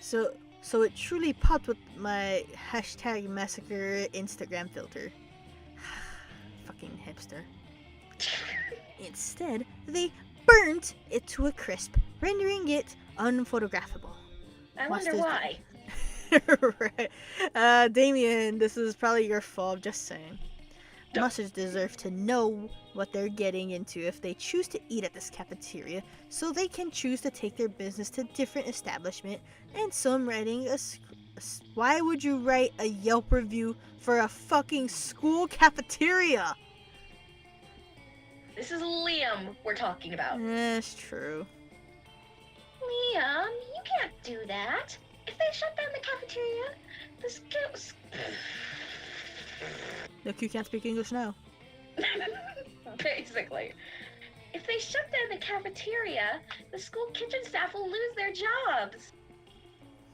So it truly popped with my hashtag massacre Instagram filter. Fucking hipster. Instead, they burnt it to a crisp, rendering it unphotographable. I wonder why. Right. Damien, this is probably your fault, just saying. Monsters deserve to know what they're getting into if they choose to eat at this cafeteria, so they can choose to take their business to different establishment. And so I'm writing why would you write a Yelp review for a fucking school cafeteria? This is Liam we're talking about. That's true. Liam, you can't do that. If they shut down the cafeteria, the schools... Look, you can't speak English now. Basically. If they shut down the cafeteria, the school kitchen staff will lose their jobs.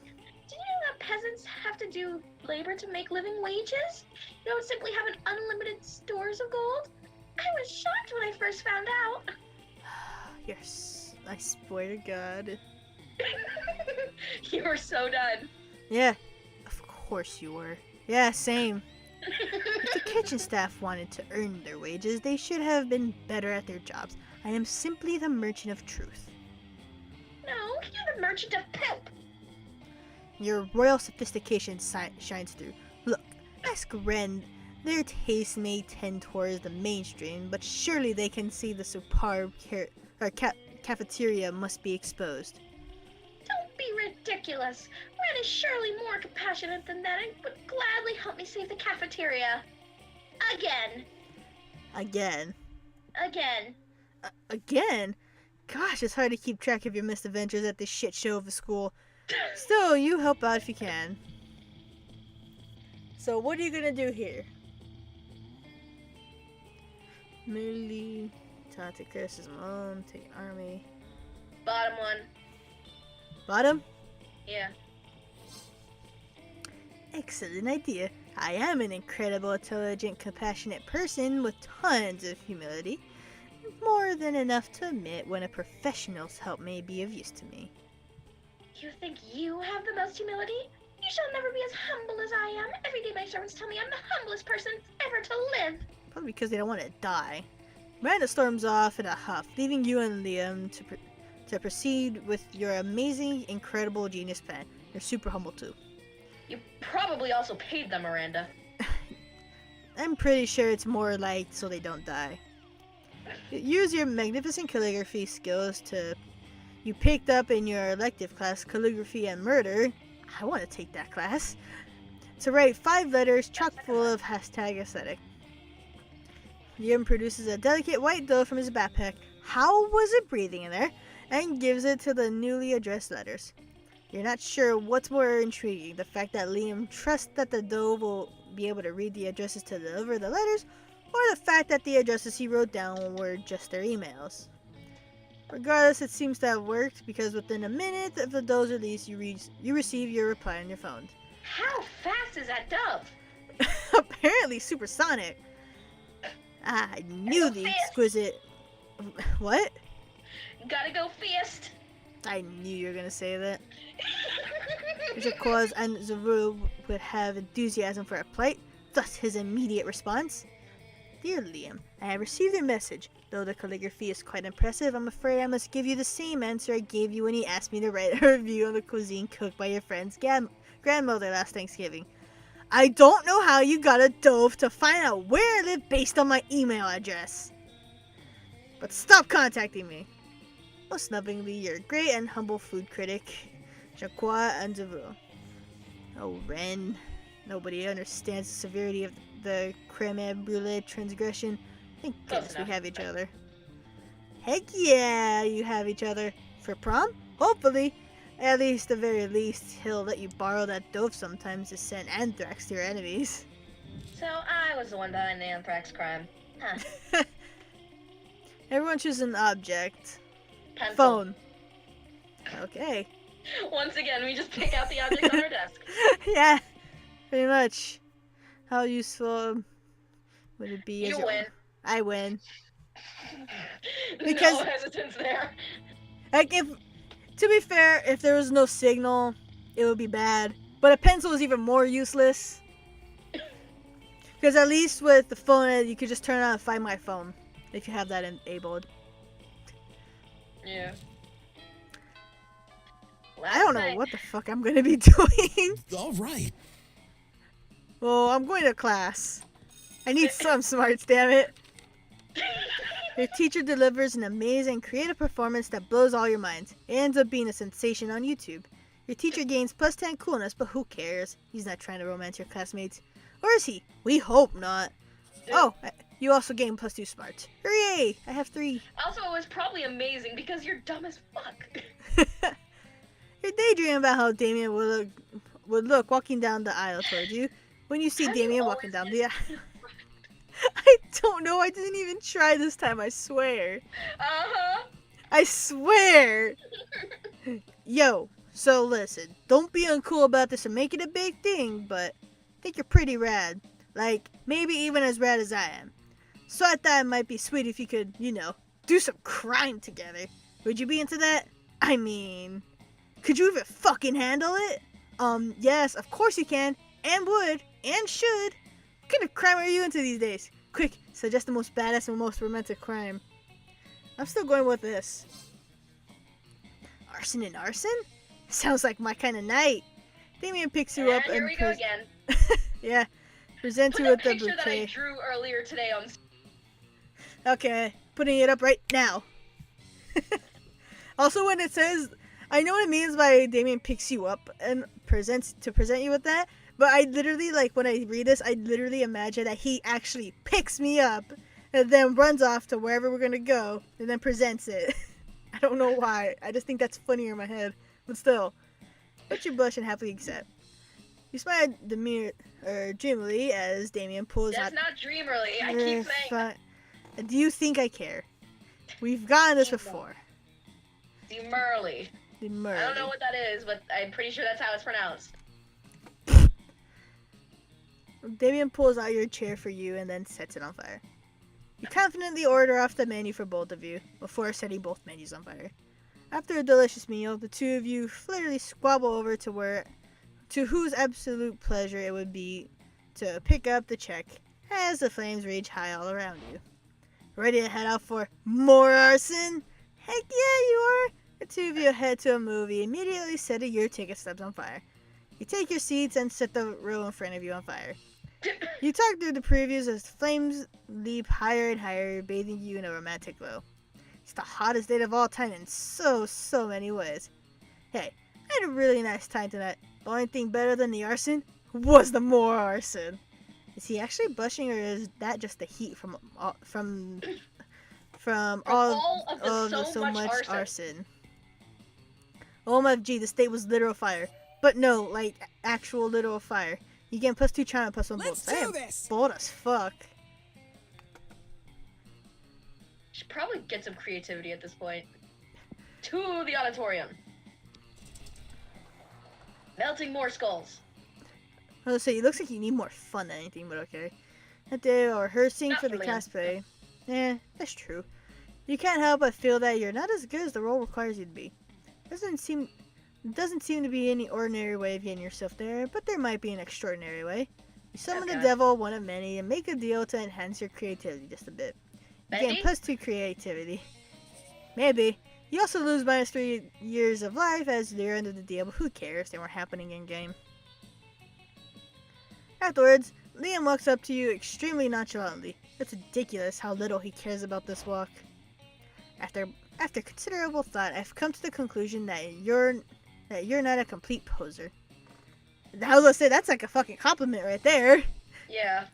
Do you know that peasants have to do labor to make living wages? You don't simply have an unlimited stores of gold? I was shocked when I first found out. Yes, I swear to God. You were so done. Yeah, of course you were. Yeah, same. If the kitchen staff wanted to earn their wages, they should have been better at their jobs. I am simply the merchant of truth. No, you're the merchant of poop. Your royal sophistication shines through. Look, ask Ren. Their taste may tend towards the mainstream, but surely they can see the superb cafeteria must be exposed. Don't be ridiculous. Ren is surely more compassionate than that and would gladly help me save the cafeteria. Again. Again. Again. Again? Gosh, it's hard to keep track of your misadventures at this shit show of a school. Still, you help out if you can. So what are you gonna do here? Merely taught to curse his mom, take army. Bottom one. Bottom? Yeah. Excellent idea. I am an incredible, intelligent, compassionate person with tons of humility. More than enough to admit when a professional's help may be of use to me. You think you have the most humility? You shall never be as humble as I am. Every day my servants tell me I'm the humblest person ever to live. Probably because they don't want to die. Miranda storms off in a huff, leaving you and Liam to proceed with your amazing, incredible genius plan. You're super humble too. You probably also paid them, Miranda. I'm pretty sure it's more like so they don't die. Use your magnificent calligraphy skills you picked up in your elective class, calligraphy and murder. I want to take that class. To write 5 letters chock full of hashtag aesthetic. Liam produces a delicate white dough from his backpack. How was it breathing in there? and gives it to the newly addressed letters. You're not sure what's more intriguing, the fact that Liam trusts that the dove will be able to read the addresses to deliver the letters, or the fact that the addresses he wrote down were just their emails. Regardless, it seems to have worked because within a minute of the dove's release, you receive your reply on your phone. How fast is that dove? Apparently supersonic. I knew the exquisite... What? Gotta go fast. I knew you were gonna say that. Jaquaz and Zaru would have enthusiasm for a plight, thus his immediate response. Dear Liam, I have received your message. Though the calligraphy is quite impressive, I'm afraid I must give you the same answer I gave you when you asked me to write a review on the cuisine cooked by your friend's grandmother last Thanksgiving. I don't know how you got a dove to find out where I live based on my email address. But stop contacting me. Most lovingly, your great and humble food critic, Jacqua and Zaru. Oh, Ren. Nobody understands the severity of the creme brulee transgression. Thank goodness we have each other. Heck yeah, you have each other. For prom? Hopefully. At least, the very least, he'll let you borrow that dove sometimes to send anthrax to your enemies. So I was the one behind the anthrax crime. Huh. Everyone chooses an object. Pencil. Phone. Okay. Once again, we just pick out the objects on our desk. Yeah, pretty much. How useful would it be? You win. I win. Because no hesitance there. Like, to be fair, if there was no signal, it would be bad. But a pencil is even more useless. Because at least with the phone, you could just turn on and find my phone. If you have that enabled. Yeah. I don't know what the fuck I'm going to be doing. All right. Well, I'm going to class. I need some smarts, damn it. Your teacher delivers an amazing creative performance that blows all your minds. It ends up being a sensation on YouTube. Your teacher gains plus 10 coolness, but who cares? He's not trying to romance your classmates. Or is he? We hope not. Oh, you also gain plus 2 smarts. Hooray! I have 3. Also, it was probably amazing because you're dumb as fuck. You're daydreaming about how Damien would look walking down the aisle towards you. When you see Damien walking down the aisle... I don't know, I didn't even try this time, I swear. Uh-huh. I swear! Yo, so listen, don't be uncool about this and make it a big thing, but I think you're pretty rad. Like, maybe even as rad as I am. So I thought it might be sweet if you could, do some crime together. Would you be into that? I mean, could you even fucking handle it? Yes, of course you can, and would, and should. What kind of crime are you into these days? Quick, suggest the most badass and most romantic crime. I'm still going with this. Arson and arson? Sounds like my kind of night. Damien picks you up and... here we go again. Yeah, presents you Put with the the picture that I bouquet. drew earlier today on... Okay, putting it up right now. Also, when it says... I know what it means by Damien picks you up and present you with that. But I literally, when I read this, I literally imagine that he actually picks me up and then runs off to wherever we're going to go and then presents it. I don't know why. I just think that's funnier in my head. But still, let you blush and happily accept. You smile dreamily as Damien pulls out... That's not dreamerly, I keep saying... Do you think I care? We've gotten this before. Demurly. Demurly. I don't know what that is, but I'm pretty sure that's how it's pronounced. Damien pulls out your chair for you and then sets it on fire. You confidently order off the menu for both of you, before setting both menus on fire. After a delicious meal, the two of you flitterly squabble over to whose absolute pleasure it would be to pick up the check as the flames rage high all around you. Ready to head out for more arson? Heck yeah, you are! The two of you head to a movie, immediately setting your ticket stubs on fire. You take your seats and set the row in front of you on fire. You talk through the previews as flames leap higher and higher, bathing you in a romantic glow. It's the hottest date of all time in so many ways. Hey, I had a really nice time tonight. The only thing better than the arson was the more arson. Is he actually blushing, or is that just the heat from all of the so much arson? OMFG, the state was literal fire. But no, like, actual literal fire. You get +2 charm, +1 Let's bonus. I do am this. bold as fuck. Should probably get some creativity at this point. To the auditorium. Melting more skulls. I was say, it looks like you need more fun than anything, but okay. That they are rehearsing Not for the for Liam. cosplay. Yeah, that's true. You can't help but feel that you're not as good as the role requires you to be. Doesn't seem to be any ordinary way of getting yourself there, but there might be an extraordinary way. You summon the Okay. devil, one of many, and make a deal to enhance your creativity just a bit. You gain Bendy? +2 creativity. Maybe. You also lose -3 years of life as you're under the deal, but who cares? They weren't happening in game. Afterwards, Liam walks up to you extremely nonchalantly. It's ridiculous how little he cares about this walk. After considerable thought, I've come to the conclusion that you're not a complete poser. I was gonna say, that's like a fucking compliment right there. Yeah.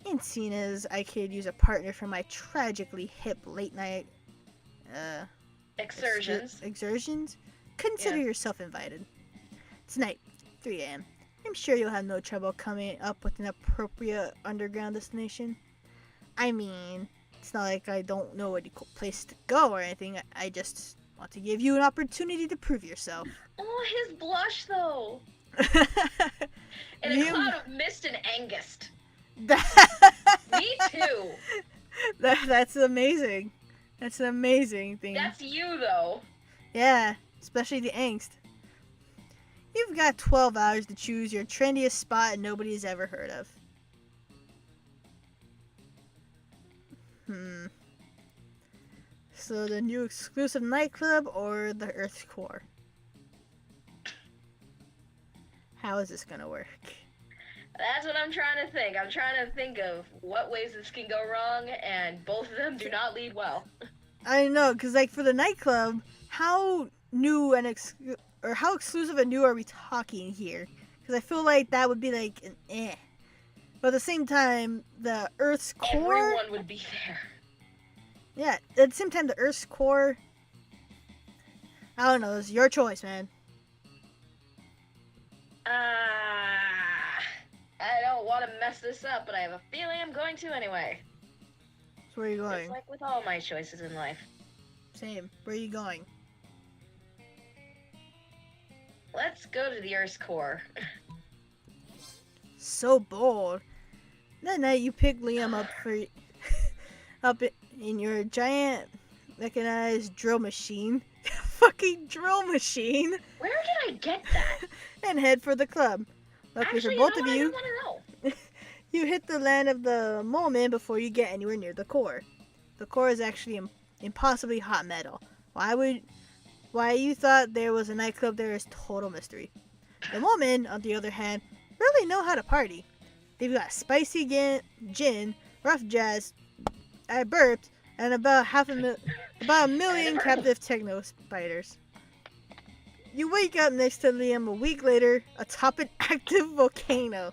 And seeing as I could use a partner for my tragically hip late night exertions, consider Yeah. yourself invited. Tonight, 3 a.m. I'm sure you'll have no trouble coming up with an appropriate underground destination. I mean, it's not like I don't know any cool place to go or anything. I just want to give you an opportunity to prove yourself. Oh, his blush though. And a Liam- cloud of mist and angst. That- Me too. That's amazing. That's an amazing thing. That's you though. Yeah, especially the angst. You've got 12 hours to choose your trendiest spot nobody's ever heard of. So the new exclusive nightclub or the Earth's core? How is this gonna work? That's what I'm trying to think. I'm trying to think of what ways this can go wrong, and both of them do not lead well. I know, cause like for the nightclub, how new and how exclusive and new are we talking here? Because I feel like that would be like an eh. But at the same time, the Earth's core. Everyone would be there. Yeah, at the same time, the Earth's core. I don't know. It's your choice, man. I don't want to mess this up, but I have a feeling I'm going to anyway. So where are you Just going? like with all my choices in life. Same. Where are you going? Let's go to the Earth's core. So bold. That night, you pick Liam up in your giant mechanized drill machine. Fucking drill machine. Where did I get that? And head for the club. Luckily Actually, for both you know of what? you, I don't want to know. you hit the land of the moment before you get anywhere near the core. The core is actually impossibly hot metal. Why you thought there was a nightclub there is total mystery. The moment, on the other hand, really know how to party. They've got spicy gin, rough jazz, I burped, and about a million captive techno spiders. You wake up next to Liam a week later atop an active volcano.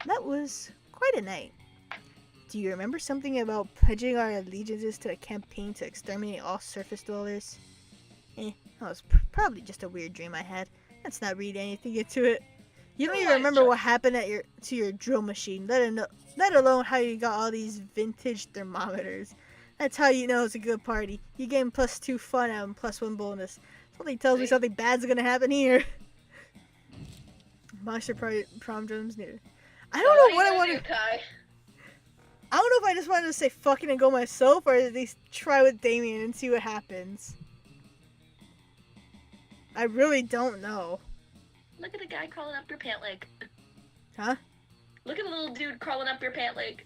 That was quite a night. Do you remember something about pledging our allegiances to a campaign to exterminate all surface dwellers? That was probably just a weird dream I had. Let's not read anything into it. You don't even remember what happened to your drill machine, let alone how you got all these vintage thermometers. That's how you know it's a good party. You gain +2 fun out and +1 bonus. Something tells me something bad's gonna happen here. Monster prom drums near. I don't know what I want to. Kai? I don't know if I just wanted to say fucking and go myself, or at least try with Damien and see what happens. I really don't know. Look at the guy crawling up your pant leg. Huh? Look at the little dude crawling up your pant leg.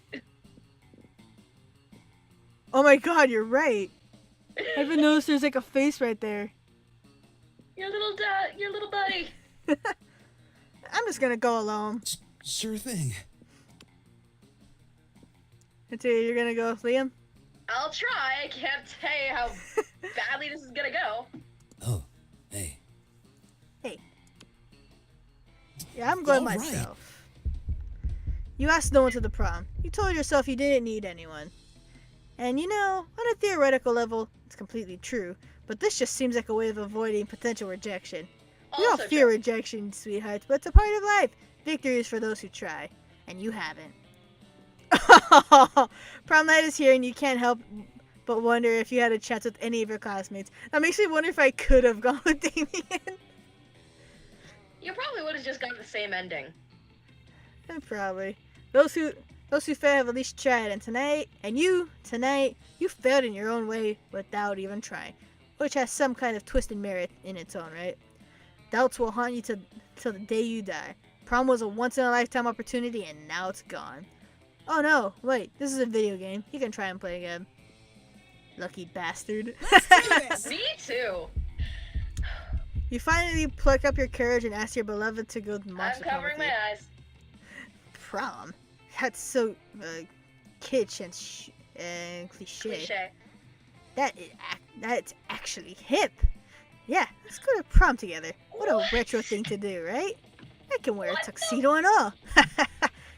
Oh my god, you're right. I even noticed there's like a face right there. Your little buddy. I'm just gonna go alone. Sure thing. Until you're gonna go with Liam? I'll try. I can't tell you how badly this is gonna go. Oh, hey. Yeah, I'm going All right. myself. You asked no one to the prom. You told yourself you didn't need anyone. And you know, on a theoretical level, it's that's completely true, but this just seems like a way of avoiding potential rejection. We all Also fear true. rejection, sweethearts, but it's a part of life. Victory is for those who try, and you haven't. Prom night is here, and you can't help but wonder if you had a chance with any of your classmates. That makes me wonder if I could have gone with Damien. You probably would have just gotten the same ending. Probably. Those who fail have at least tried, and tonight, you failed in your own way without even trying, which has some kind of twisted merit in its own right. Doubts will haunt you till the day you die. Prom was a once-in-a-lifetime opportunity, and now it's gone. Oh no, wait, this is a video game. You can try and play again. Lucky bastard. Me too. You finally pluck up your courage and ask your beloved to go to I'm Monster Prom covering with my you. eyes. Prom? That's so kitsch and cliche. Cliche. That's actually hip. Yeah, let's go to prom together. What a retro thing to do, right? I can wear a tuxedo and all.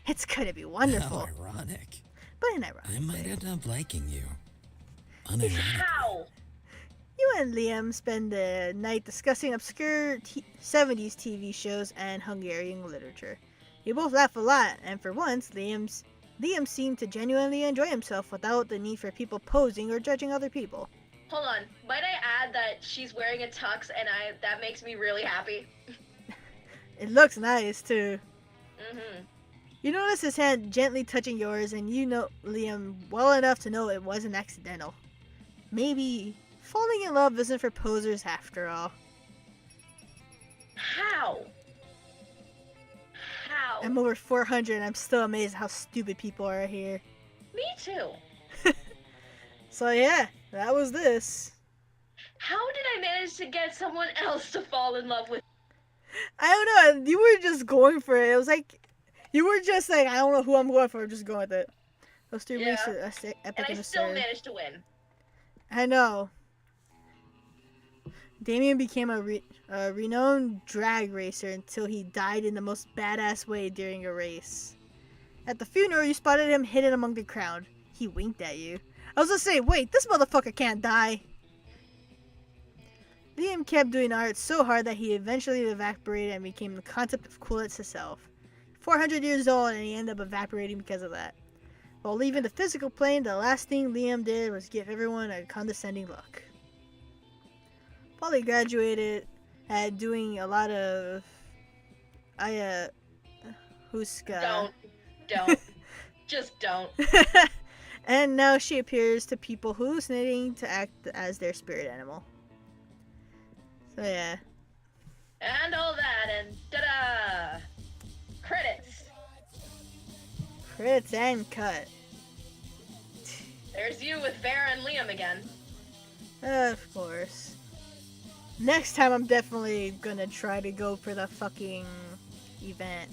It's gonna be wonderful. How ironic. But an ironic I might way. end up liking you. Unironically. How? You and Liam spend the night discussing obscure 70s TV shows and Hungarian literature. You both laugh a lot, and for once, Liam seemed to genuinely enjoy himself without the need for people posing or judging other people. Hold on. Might I add that she's wearing a tux and that makes me really happy? It looks nice, too. Mm-hmm. You notice his hand gently touching yours, and you know Liam well enough to know it wasn't accidental. Maybe falling in love isn't for posers after all. How? How? I'm over 400 and I'm still amazed how stupid people are here. Me too. So yeah, that was this. How did I manage to get someone else to fall in love with? I don't know, you were just going for it. It was like, you were just like, I don't know who I'm going for, I'm just going with it. Those three Yeah. weeks are epic And I and still absurd. managed to win. I know. Damien became a renowned drag racer until he died in the most badass way during a race. At the funeral, you spotted him hidden among the crowd. He winked at you. I was gonna say, wait, this motherfucker can't die. Liam kept doing art so hard that he eventually evaporated and became the concept of coolness itself. 400 years old, and he ended up evaporating because of that. While leaving the physical plane, the last thing Liam did was give everyone a condescending look. Polly graduated at doing a lot of Huska. Don't. Just don't. And now she appears to people hallucinating to act as their spirit animal. So yeah. And all that, and ta-da! Credits. Crits and cut. There's you with Vera and Liam again. Of course. Next time I'm definitely gonna try to go for the fucking event.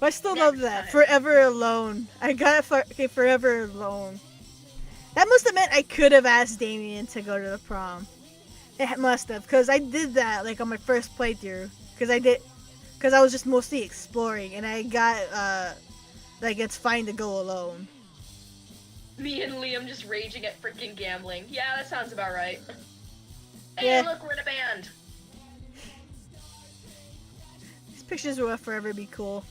But I still love Next that. time. Forever Alone. I got it for Forever Alone. That must have meant I could have asked Damien to go to the prom. It must have, because I did that like on my first playthrough. Because I was just mostly exploring, and I got like it's fine to go alone. Me and Liam just raging at freaking gambling. Yeah, that sounds about right. Hey, Yeah. look, we're in a band. These pictures will forever be cool.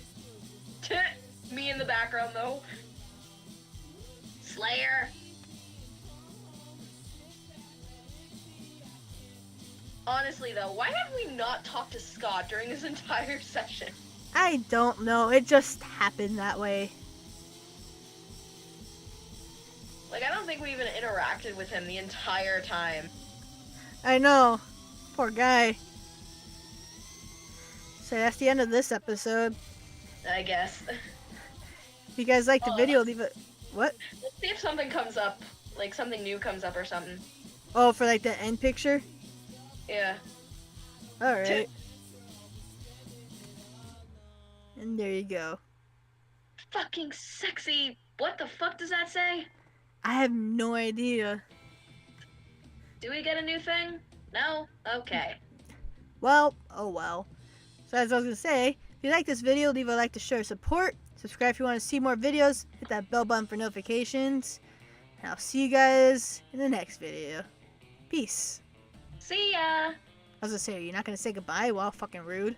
Me in the background, though. Slayer. Honestly, though, why have we not talked to Scott during this entire session? I don't know. It just happened that way. Like, I don't think we even interacted with him the entire time. I know. Poor guy. So that's the end of this episode. I guess. If you guys liked the Oh. video, leave it. What? Let's see if something comes up. Like, something new comes up or something. Oh, for like the end picture? Yeah. Alright. And there you go. Fucking sexy. What the fuck does that say? I have no idea. Do we get a new thing? No? Okay. Well, oh well. So as I was gonna say, if you like this video, leave a like to show your support. Subscribe if you want to see more videos. Hit that bell button for notifications. And I'll see you guys in the next video. Peace. See ya! I was gonna say, you're not gonna say goodbye? Well, fucking rude.